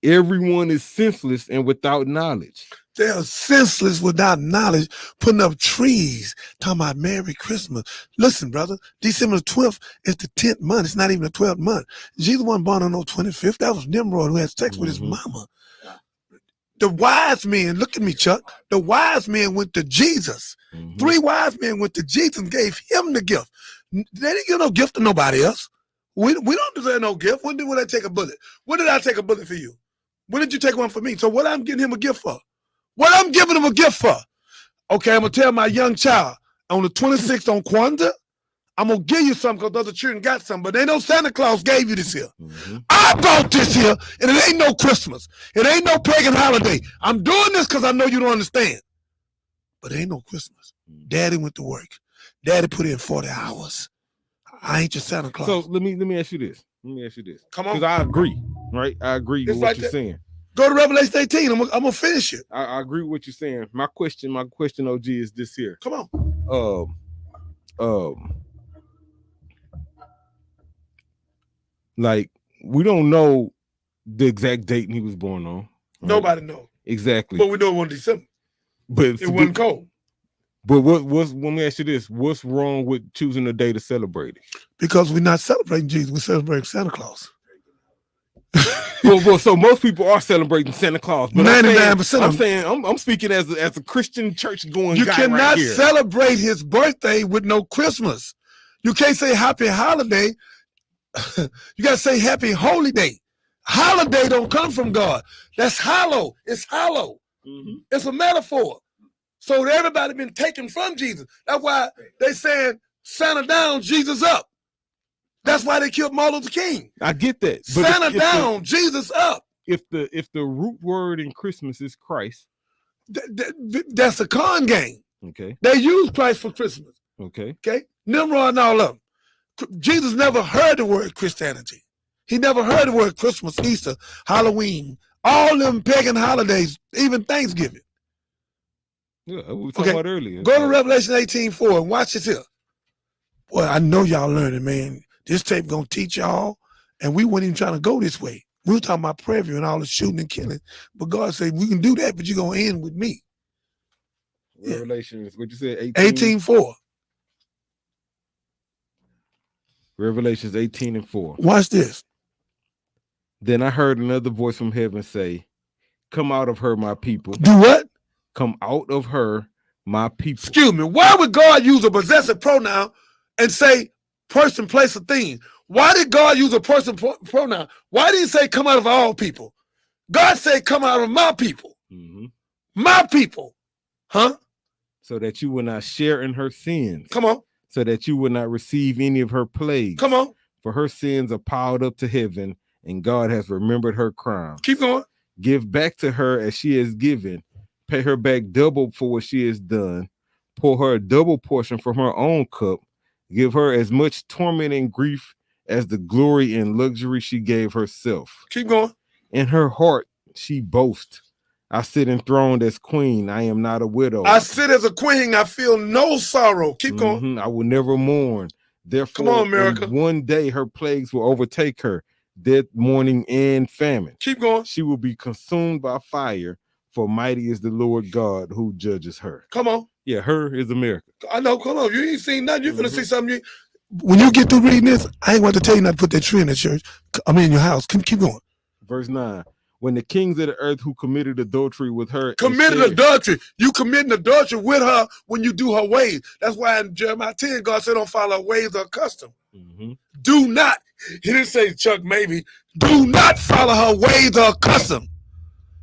Everyone is senseless and without knowledge. They are senseless without knowledge, putting up trees, talking about Merry Christmas. Listen, brother, December 12th is the 10th month. It's not even the 12th month. Jesus wasn't born on no 25th. That was Nimrod who had sex with his mama. The wise men, look at me, Chuck. The wise men went to Jesus. 3 wise men went to Jesus and gave him the gift. They didn't give no gift to nobody else. We don't deserve no gift. When did I take a bullet? When did I take a bullet for you? When did you take one for me? So what I'm getting him a gift for? What I'm giving him a gift for? Okay, I'm going to tell my young child on the 26th on Kwanzaa, I'm going to give you something because other children got something, but they know Santa Claus gave you this here. I bought this here, and it ain't no Christmas. It ain't no pagan holiday. I'm doing this because I know you don't understand. But it ain't no Christmas. Daddy went to work. Daddy put in 40 hours. I ain't your Santa Claus. So let me ask you this. Come on. Because I agree, right? I agree with what you're saying. Go to Revelation 18. I'm gonna finish it. I agree with what you're saying. My question, OG, is this here. Come on. Like, we don't know the exact date he was born on. Right? Nobody knows. Exactly. But we know it was December. But it wasn't cold. But what's let me ask you this: what's wrong with choosing a day to celebrate it? Because we're not celebrating Jesus, we're celebrating Santa Claus. well, so most people are celebrating Santa Claus, but 99%. I'm speaking as a Christian church going. You guy cannot right here. celebrate his birthday with no Christmas. You can't say happy holiday. You gotta say happy holy day. Holiday don't come from God. That's hollow. It's hollow. It's a metaphor. So everybody been taken from Jesus. That's why they saying Santa down, Jesus up. That's why they killed Martin Luther King. I get that. But Santa down, Jesus up. If the root word in Christmas is Christ, that's a con game. Okay. They use Christ for Christmas. Okay. Okay. Nimrod and all of them. Jesus never heard the word Christianity. He never heard the word Christmas, Easter, Halloween, all them pagan holidays, even Thanksgiving. Yeah, we were talking about earlier. Go to Revelation 18:4 and watch this here. Boy, I know y'all learning, man. This tape gonna teach y'all, and we weren't even trying to go this way. We were talking about prayer view and all the shooting and killing, but God said we can do that, but you're gonna end with me. Revelations, what you said? 18:4. Revelations 18:4. Watch this. Then I heard another voice from heaven say, "Come out of her, my people." Do what? Come out of her, my people. Excuse me. Why would God use a possessive pronoun and say person, place, or thing? Why did God use a person pronoun? Why did he say come out of all people? God said come out of my people. My people. Huh? So that you will not share in her sins. Come on. So that you will not receive any of her plagues. Come on. For her sins are piled up to heaven, and God has remembered her crimes. Keep going. Give back to her as she has given. Pay her back double for what she has done. Pour her a double portion from her own cup. Give her as much torment and grief as the glory and luxury she gave herself. Keep going. In her heart, she boasts. I sit enthroned as queen. I am not a widow. I sit as a queen. I feel no sorrow. Keep going. I will never mourn. Therefore, come on, America. one day her plagues will overtake her, death, mourning, and famine. Keep going. She will be consumed by fire, for mighty is the Lord God who judges her. Come on. Yeah, her is America. I know. Come on. You ain't seen nothing. You finna see something. When you get through reading this, I ain't want to tell you not to put that tree in the church. I mean, in your house. Keep going. Verse 9. When the kings of the earth who committed adultery with her committed adultery. You committing adultery with her when you do her ways. That's why in Jeremiah 10, God said, don't follow her ways or custom. Do not. He didn't say, Chuck, maybe. Do not follow her ways or custom.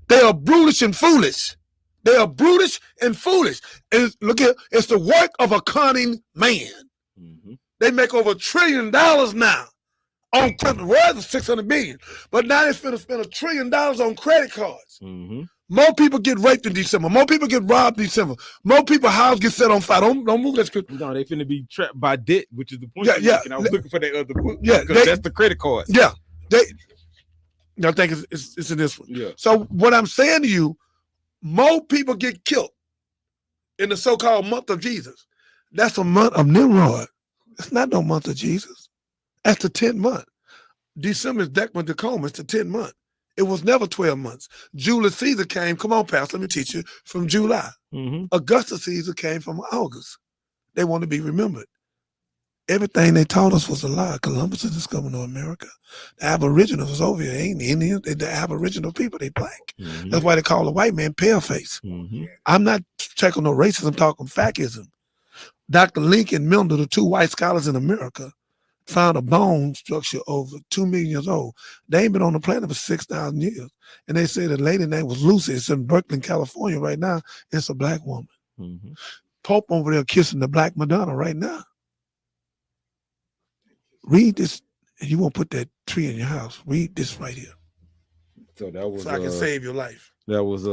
They are brutish and foolish. They are brutish and foolish. And look at, it's the work of a cunning man. They make over $1 trillion now. On the world is 600 million, but now they're finna spend $1 trillion on credit cards. More people get raped in December. More people get robbed in December. More people house get set on fire. Don't move that script. No, they finna be trapped by debt, which is the point. Yeah. I was looking for that other book. Yeah, because that's the credit cards. Yeah, I think it's in this one. Yeah. So what I'm saying to you, more people get killed in the so-called month of Jesus. That's a month of Nimrod. It's not no month of Jesus. That's the 10th month. December is December, it's the 10th month. It was never 12 months. Julius Caesar came, come on, Pastor, let me teach you, from July. Augustus Caesar came from August. They want to be remembered. Everything they taught us was a lie. Columbus is discovering North America. The Aboriginals was over here. They ain't Indians. They the Aboriginal people. They black. That's why they call the white man paleface. I'm not checking no racism. I'm talking factism. Dr. Lincoln Milner, the 2 white scholars in America, found a bone structure over 2 million years old. They ain't been on the planet for 6,000 years. And they said a lady name was Lucy. It's in Berkeley, California right now. It's a black woman. Pope over there kissing the black Madonna right now. Read this, and you won't put that tree in your house. Read this right here. So that was so I can save your life. That was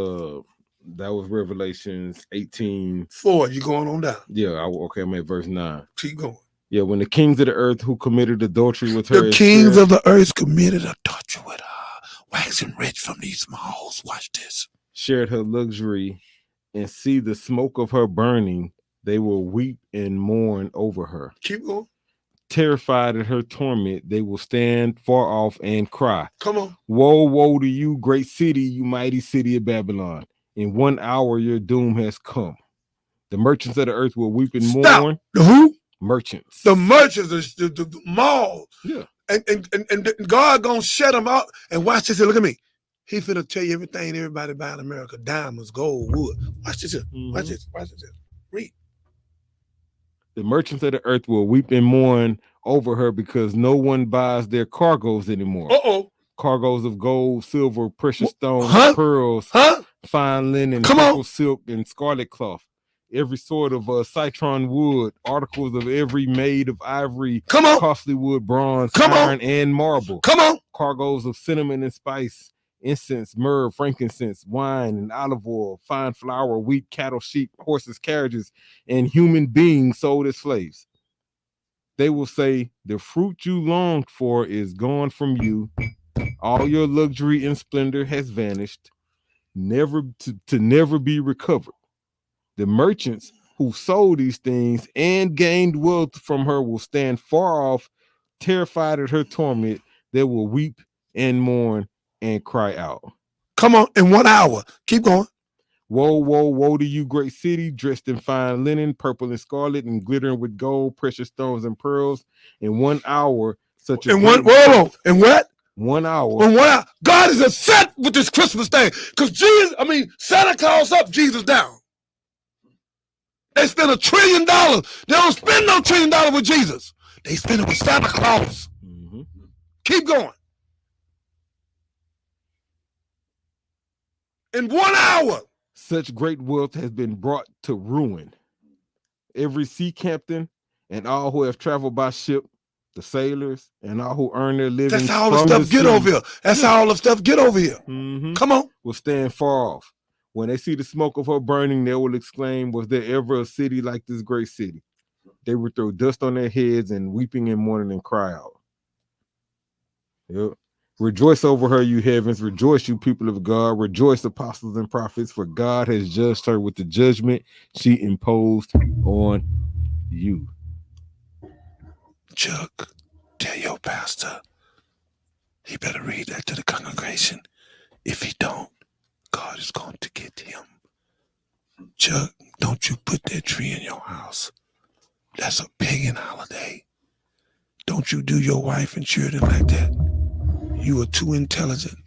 Revelations 18:4. You going on down. Yeah, okay, I'm at verse 9. Keep going. Yeah, when the kings of the earth who committed adultery with her. The kings of the earth committed adultery with her, waxing rich from these malls. Watch this. Shared her luxury and see the smoke of her burning, they will weep and mourn over her. Keep going. Terrified at her torment, they will stand far off and cry. Come on. Woe, woe to you, great city, you mighty city of Babylon. In 1 hour your doom has come. The merchants of the earth will weep and mourn. The who? Merchants. The merchants, the mall. Yeah. And God gonna shut them out. And watch this here. Look at me. He finna tell you everything everybody buy in America. Diamonds, gold, wood. Watch this here. Watch this. Watch this here. Read. The merchants of the earth will weep and mourn over her because no one buys their cargoes anymore. Cargoes of gold, silver, precious stones, pearls, fine linen, purple silk, and scarlet cloth. Every sort of citron wood, articles of every made of ivory, costly wood, bronze, iron, and marble. Cargoes of cinnamon and spice, incense, myrrh, frankincense, wine, and olive oil, fine flour, wheat, cattle, sheep, horses, carriages, and human beings sold as slaves. They will say, the fruit you longed for is gone from you. All your luxury and splendor has vanished, never to never be recovered. The merchants who sold these things and gained wealth from her will stand far off, terrified at her torment. They will weep and mourn and cry out. Come on, in 1 hour. Keep going. Woe, woe, woe to you, great city, dressed in fine linen, purple and scarlet, and glittering with gold, precious stones, and pearls. In 1 hour, such a in what? 1 hour. In 1 hour. God is upset with this Christmas thing because Santa calls up, Jesus down. They spend $1 trillion. They don't spend no $1 trillion with Jesus. They spend it with Santa Claus. Keep going. In 1 hour. Such great wealth has been brought to ruin. Every sea captain and all who have traveled by ship, the sailors and all who earn their living. That's how all the stuff get over here. That's how all the stuff get over here. Come on. Will stand far off. When they see the smoke of her burning, they will exclaim, was there ever a city like this great city? They will throw dust on their heads and weeping and mourning and cry out. Yep. Rejoice over her, you heavens. Rejoice, you people of God. Rejoice, apostles and prophets, for God has judged her with the judgment she imposed on you. Chuck, tell your pastor He better read that to the congregation. If he don't, God is going to get him. Chuck, don't you put that tree in your house. That's a pagan holiday. Don't you do your wife and children like that. You are too intelligent,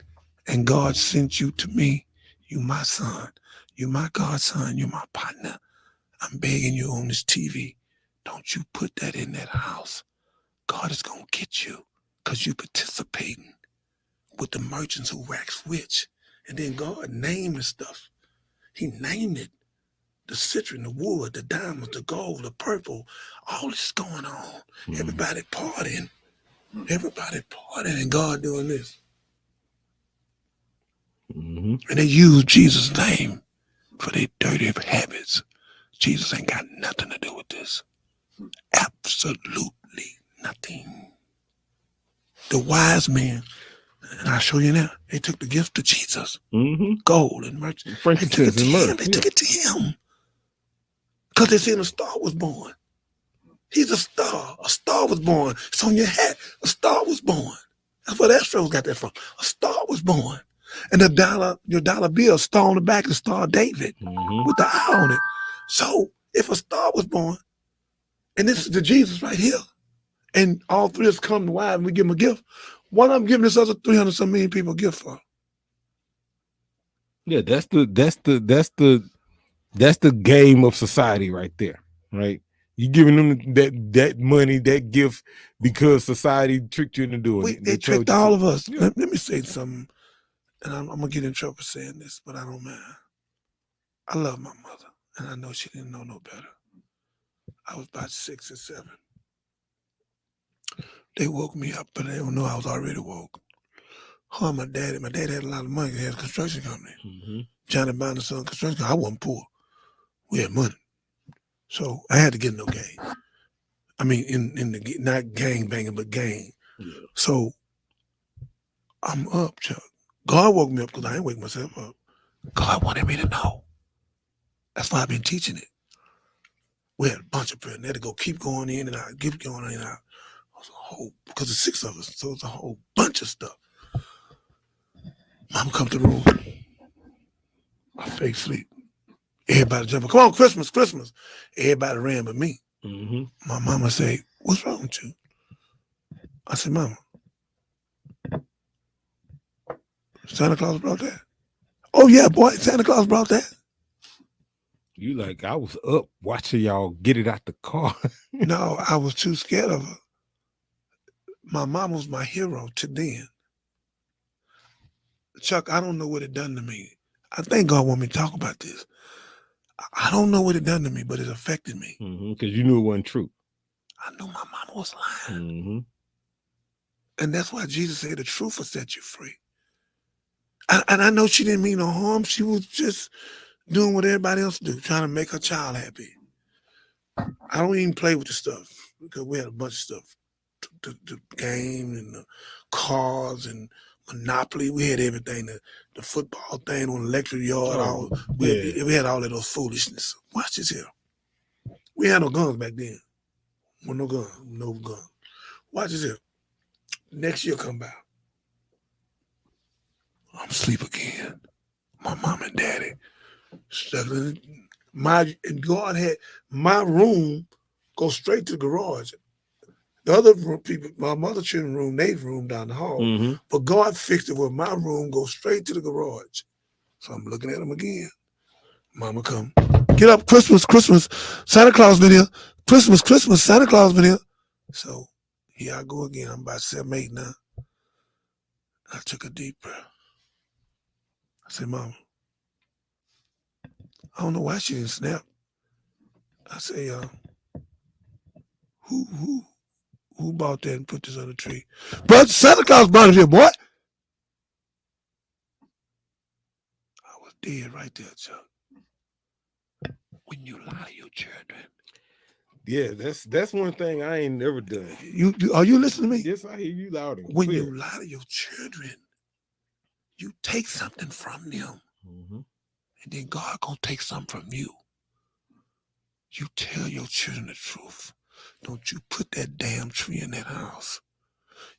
and God sent you to me. You my son. You my godson. You my partner. I'm begging you on this TV. Don't you put that in that house. God is going to get you because you participating with the merchants who wax rich. And then God named the stuff. He named it. The citron, the wood, the diamonds, the gold, the purple. All this going on. Everybody partying. Everybody partying and God doing this. And they use Jesus' name for their dirty habits. Jesus ain't got nothing to do with this. Absolutely nothing. The wise men, and I'll show you now, they took the gift to Jesus. Gold and merchant. Frankincense and myrrh. They took it to him. Because they seen a star was born. He's a star. A star was born. It's on your hat. A star was born. That's where the Astros got that from. A star was born. And your dollar bill, star on the back, the Star of David with the eye on it. So if a star was born, and this is the Jesus right here, and all three of us come to wise and we give him a gift, what I'm giving this other 300 some million people a gift for? Yeah, that's the game of society right there, right? You giving them that money, that gift, because society tricked you into doing it. They tricked all of us. Yeah. Let me say something, and I'm gonna get in trouble for saying this, but I don't mind. I love my mother, and I know she didn't know no better. I was about 6 or 7. They woke me up, but they don't know I was already woke. Her and my dad had a lot of money. He had a construction company. Johnny Bond and Son Construction Company. I wasn't poor. We had money. So I had to get in no gang. I mean, in the not gang banging, but gang. Yeah. So I'm up, Chuck. God woke me up because I ain't wake myself up. God wanted me to know. That's why I've been teaching it. We had a bunch of prayers. They had to go keep going in and out, keep going in and out. It was a whole, because there's 6 of us, so it's a whole bunch of stuff. Mama come to the room. I fake sleep. Everybody jumping. Come on, Christmas, Christmas. Everybody ran but me. My mama say, what's wrong with you? I said, Mama, Santa Claus brought that. Oh yeah, boy, Santa Claus brought that. You like, I was up watching y'all get it out the car. No, I was too scared of her. My mom was my hero to then. Chuck, I don't know what it done to me. I think God want me to talk about this. I don't know what it done to me, but it affected me. Because you knew it wasn't true. I knew my mama was lying. And that's why Jesus said the truth will set you free. And I know she didn't mean no harm. She was just doing what everybody else do, trying to make her child happy. I don't even play with the stuff because we had a bunch of stuff. The game and the cars and Monopoly. We had everything. The football thing on the electric yard. We had all of those foolishness. Watch this here. We had no guns back then. Well, no gun. Watch this here. Next year come by. I'm asleep again. My mom and daddy struggling. And God had my room go straight to the garage. The other people, my mother children's room, their room down the hall. But God fixed it where my room goes straight to the garage. So I'm looking at them again. Mama come. Get up, Christmas, Christmas, Santa Claus video. Christmas, Christmas, Santa Claus video. So here I go again. I'm about 7, 8 now. I took a deep breath. I said, Mama, I don't know why she didn't snap. I say, who bought that and put this on the tree? But Santa Claus brought it here, boy. I was dead right there, Chuck. When you lie to your children. Yeah, that's one thing I ain't never done. Are you listening to me? Yes, I hear you loud and when clear. You lie to your children, you take something from them. And then God gonna take something from you. You tell your children the truth. Don't you put that damn tree in that house.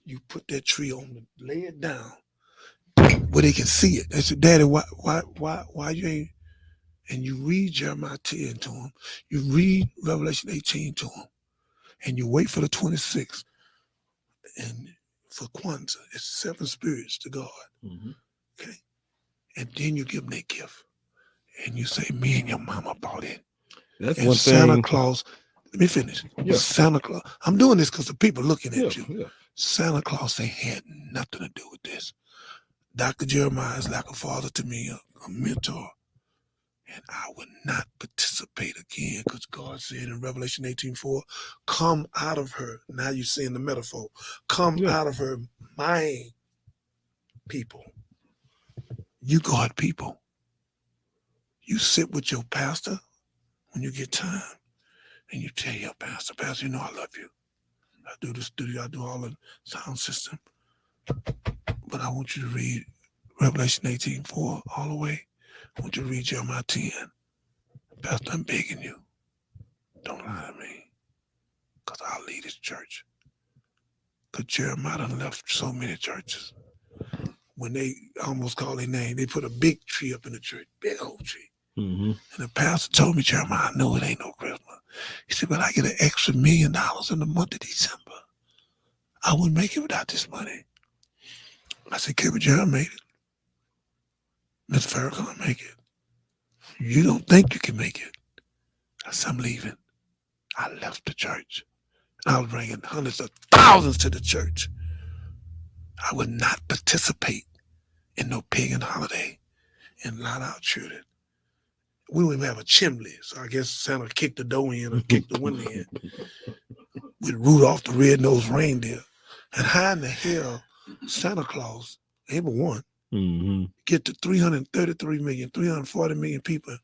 You put that tree on, lay it down where they can see it. They said, Daddy, why you ain't? And you read Jeremiah 10 to them. You read Revelation 18 to them. And you wait for the 26th. And for Kwanzaa, it's 7 spirits to God. Okay? And then you give them their gift. And you say, me and your mama bought it. That's and one Santa thing. Claus, let me finish. Yeah. Santa Claus, I'm doing this because the people looking at you. Yeah. Santa Claus, they had nothing to do with this. Dr. Jeremiah is like a father to me, a mentor. And I would not participate again because God said in Revelation 18:4, come out of her. Now you're seeing the metaphor. Come out of her, my people. You God people. You sit with your pastor when you get time and you tell your pastor, Pastor, you know I love you. I do the studio, I do all the sound system. But I want you to read Revelation 18:4 all the way. I want you to read Jeremiah 10. Pastor, I'm begging you. Don't lie to me. Because I'll lead this church. Because Jeremiah done left so many churches. When they almost call their name, they put a big tree up in the church. Big old tree. And the pastor told me, Jeremiah, I know it ain't no Christmas. He said, but I get an extra $1 million in the month of December. I wouldn't make it without this money. I said, Kevin Jeremiah made it. Mr. Farrakhan make it. You don't think you can make it. I said, I'm leaving. I left the church. I was bringing hundreds of thousands to the church. I would not participate in no pagan holiday and lot our children. We wouldn't have a chimney, so I guess Santa kicked the door in or kicked the window in with Rudolph the red-nosed reindeer. And how in the hell Santa Claus, able one, get to 333 million, 340 million people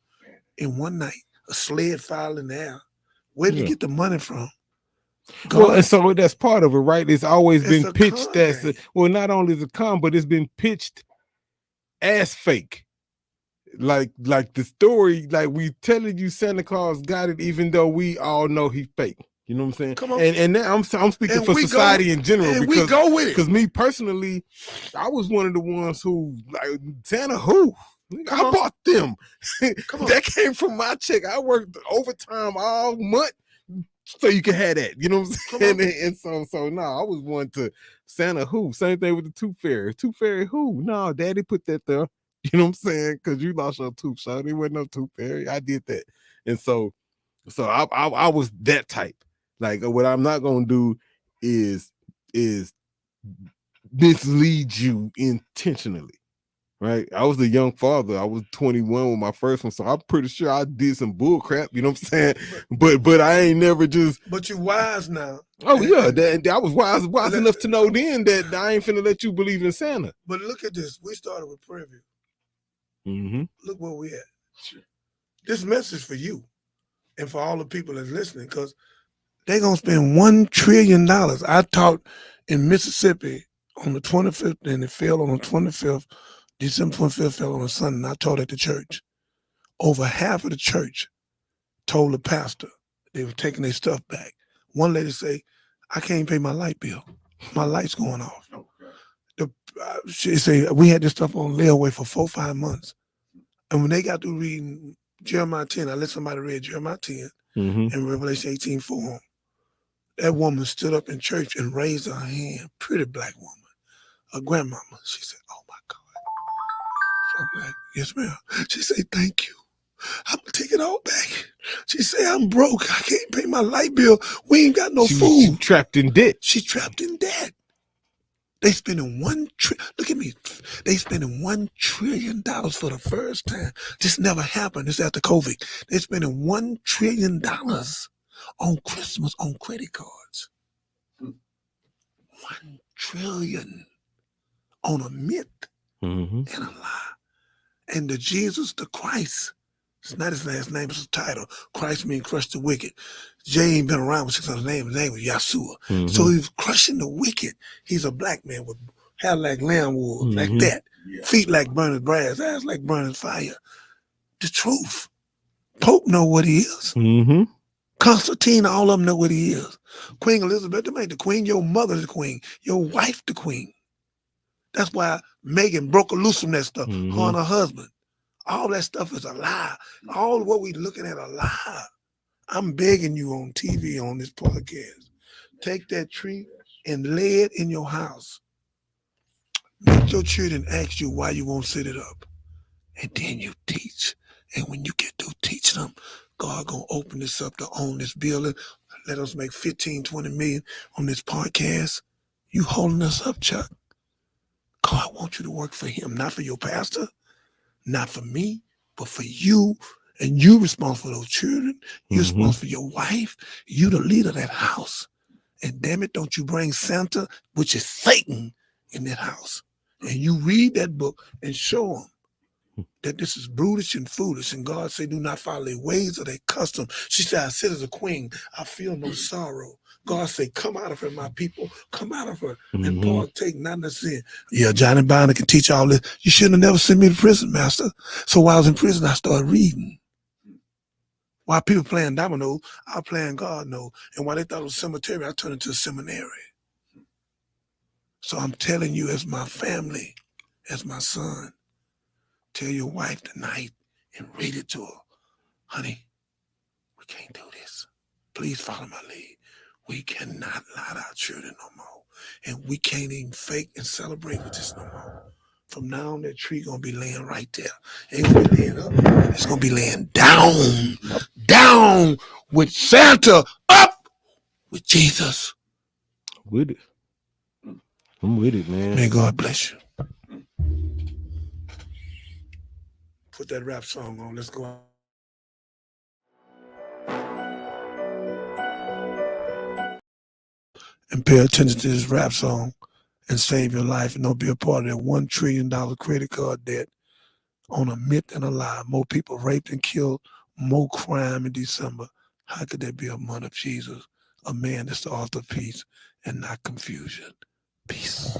in one night, a sled file in the air. Where did you get the money from? Well, and so that's part of it, right? It's always been a pitched con as, game. well, not only is it con, but it's been pitched as fake. Like the story, like we telling you Santa Claus got it, even though we all know he fake. You know what I'm saying? Come on. And now I'm speaking And for we society go- in general, and because we go with it. Because me personally, I was one of the ones who like Santa who. I on. bought them. Come on. That came from my check. I worked overtime all month so you can have that. You know what I'm saying? And so no, I was one to Santa who. Same thing with the Tooth Fairy. Tooth Fairy who? No, Daddy put that there. You know what I'm saying? Because you lost your tooth, so there wasn't no Tooth Fairy. I did that. And so I was that type. Like what I'm not gonna do is mislead you intentionally. Right, I was a young father. I was 21 with my first one, so I'm pretty sure I did some bull crap. You know what I'm saying? But I ain't never just. But you wise now. Oh yeah, I was wise enough to know then that I ain't finna let you believe in Santa. But look at this. We started with Preview. Look where we at. This message for you and for all the people that's listening, because they're gonna spend $1 trillion. I taught in Mississippi on the 25th, and it fell on the 25th. December 25th fell on a Sunday, and I taught at the church. Over half of the church told the pastor they were taking their stuff back. One lady say, I can't pay my light bill. My light's going off. She say, we had this stuff on layaway for 4-5 months. And when they got to reading Jeremiah 10, I let somebody read Jeremiah 10 and Revelation 18 for them. That woman stood up in church and raised her hand, pretty black woman, a grandmama. She said, oh my God. I'm like, yes, ma'am. She said, thank you. I'm gonna take it all back. She said, I'm broke. I can't pay my light bill. We ain't got no food. She trapped in debt. She's trapped in debt. They spending look at me. They spending $1 trillion for the first time. This never happened. This after COVID. They spending $1 trillion on Christmas on credit cards. 1 trillion on a myth and a lie. And the Jesus, the Christ, it's not his last name, it's a title. Christ means crush the wicked. Jay ain't been around with 600 names. His name was Yahshua. So he was crushing the wicked. He's a black man with hair like lamb wool, like that. Feet like burning brass, eyes like burning fire. The truth. Pope know what he is. Constantine, all of them know what he is. Queen Elizabeth, them ain't the queen. Your mother's the queen. Your wife the queen. That's why Megan broke her loose from that stuff. Her and her husband. All that stuff is a lie. All what we looking at a lie. I'm begging you on TV on this podcast. Take that tree and lay it in your house. Make your children ask you why you won't set it up. And then you teach. And when you get through teaching them, God gonna open this up to own this building. Let us make 15, 20 million on this podcast. You holding us up, Chuck. God wants you to work for him, not for your pastor, not for me, but for you. And you responsible for those children. You responsible for your wife. You the leader of that house. And damn it, don't you bring Santa, which is Satan, in that house. And you read that book and show them that this is brutish and foolish. And God say, do not follow their ways or their custom. She said, I sit as a queen. I feel no sorrow. God say, come out of her, my people. Come out of her. And partake not in the sin. Yeah, Johnny Binder can teach all this. You shouldn't have never sent me to prison, master. So while I was in prison, I started reading. While people playing dominoes, I was playing God knows. And while they thought it was cemetery, I turned into a seminary. So I'm telling you as my family, as my son, tell your wife tonight and read it to her. Honey, we can't do this. Please follow my lead. We cannot lie to our children no more. And we can't even fake and celebrate with this no more. From now on, that tree gonna be laying right there. Ain't gonna be laying up. It's gonna be laying down, down with Santa, up with Jesus. With it. I'm with it, man. May God bless you. Put that rap song on. Let's go. And pay attention to this rap song and save your life and don't be a part of that $1 trillion credit card debt on a myth and a lie. More people raped and killed, more crime in December. How could there be a month of Jesus, a man that's the author of peace and not confusion? Peace.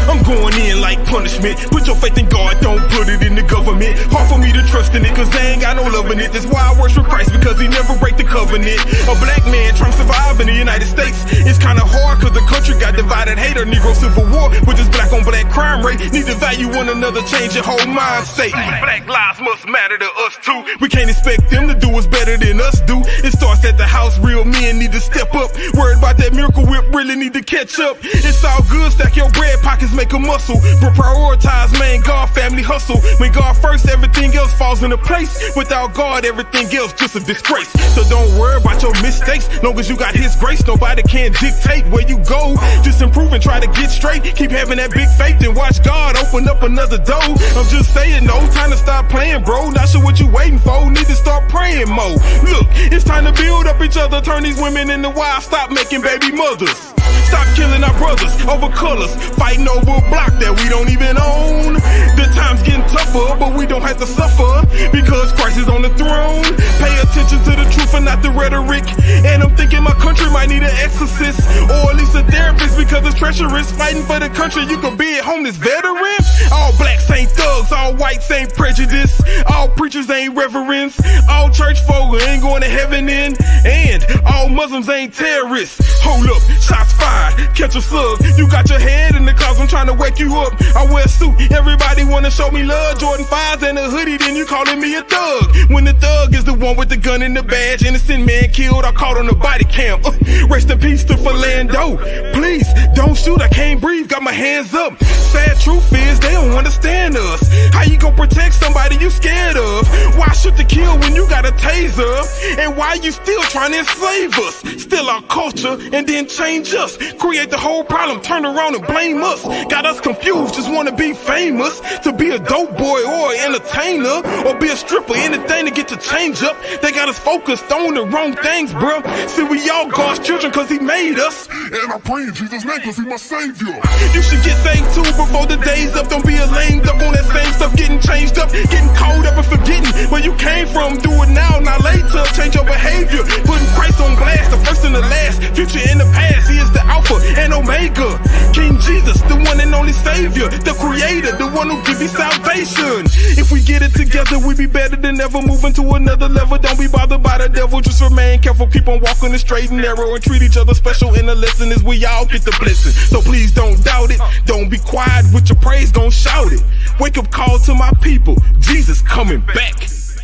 I'm going in like punishment. Put your faith in God, don't put it in the government. Hard for me to trust in it, cause they ain't got no love in it. That's why I worship Christ, because he never break the covenant. A black man trying to survive in the United States. It's kinda hard cause the country got divided. Hate or Negro civil war with this black on black crime rate. Need to value one another, change your whole mind state. Black lives must matter to us too. We can't expect them to do what's better than us do. It starts at the house, real men need to step up. Worried about that miracle whip, really need to catch up. It's all good, stack your bread, pockets make a muscle. But prioritize, man, God, family hustle. When God first, everything else falls into place. Without God, everything else just a disgrace. So don't worry about your mistakes. Long as you got his grace, nobody can dictate where you go. Just improve and try to get straight. Keep having that big faith and watch God open up another door. I'm just saying, no time to stop playing, bro. Not sure what you waiting for. Need to start praying more. Look, it's time to build up each other. Turn these women into wives. Stop making baby mothers. Stop killing our brothers over colors, fighting over a block that we don't even own. The time's getting tougher, but we don't have to suffer because Christ is on the throne. Pay attention to the truth and not the rhetoric. And I'm thinking my country might need an exorcist or at least a therapist because it's treacherous. Fighting for the country, you could be a homeless veteran. All blacks ain't thugs, all whites ain't prejudice, all preachers ain't reverends, all church folk ain't going to heaven in, and all Muslims ain't terrorists. Hold up, shots fired, catch a slug. You got your head in the clouds, I'm trying to wake you up. I wear a suit, everybody wanna show me love. Jordan 5s and a hoodie, then you calling me a thug. When the thug is the one with the gun and the badge. Innocent man killed, I caught on the body cam. Rest in peace to Philando. Please, don't shoot, I can't breathe, got my hands up. Sad truth is, they don't understand us. How you gon' protect somebody you scared of? Why shoot to kill when you got a taser? And why you still trying to enslave us? Steal our culture and then change us. Create ain't the whole problem. Turn around and blame us. Got us confused, just wanna be famous. To be a dope boy or an entertainer, or be a stripper, anything to get your change up. They got us focused on the wrong things, bruh. See, we all God's children cause he made us. And I pray in Jesus' name cause he my savior. You should get saved too before the day's up. Don't be a lame duck on that same stuff, getting changed up, getting caught up and forgetting where you came from. Do it now, not later. Change your behavior. Putting Christ on blast, the first and the last, future in the past. He is the Alpha and Omega. King Jesus, the one and only Savior, the Creator, the one who give you salvation. If we get it together, we be better than ever. Moving to another level. Don't be bothered by the devil. Just remain careful. Keep on walking the straight and narrow, and treat each other special. In the lesson is we all get the blessing. So please don't doubt it. Don't be quiet with your praise. Gon' shout it. Wake up call to my people. Jesus coming back.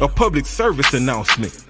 A public service announcement.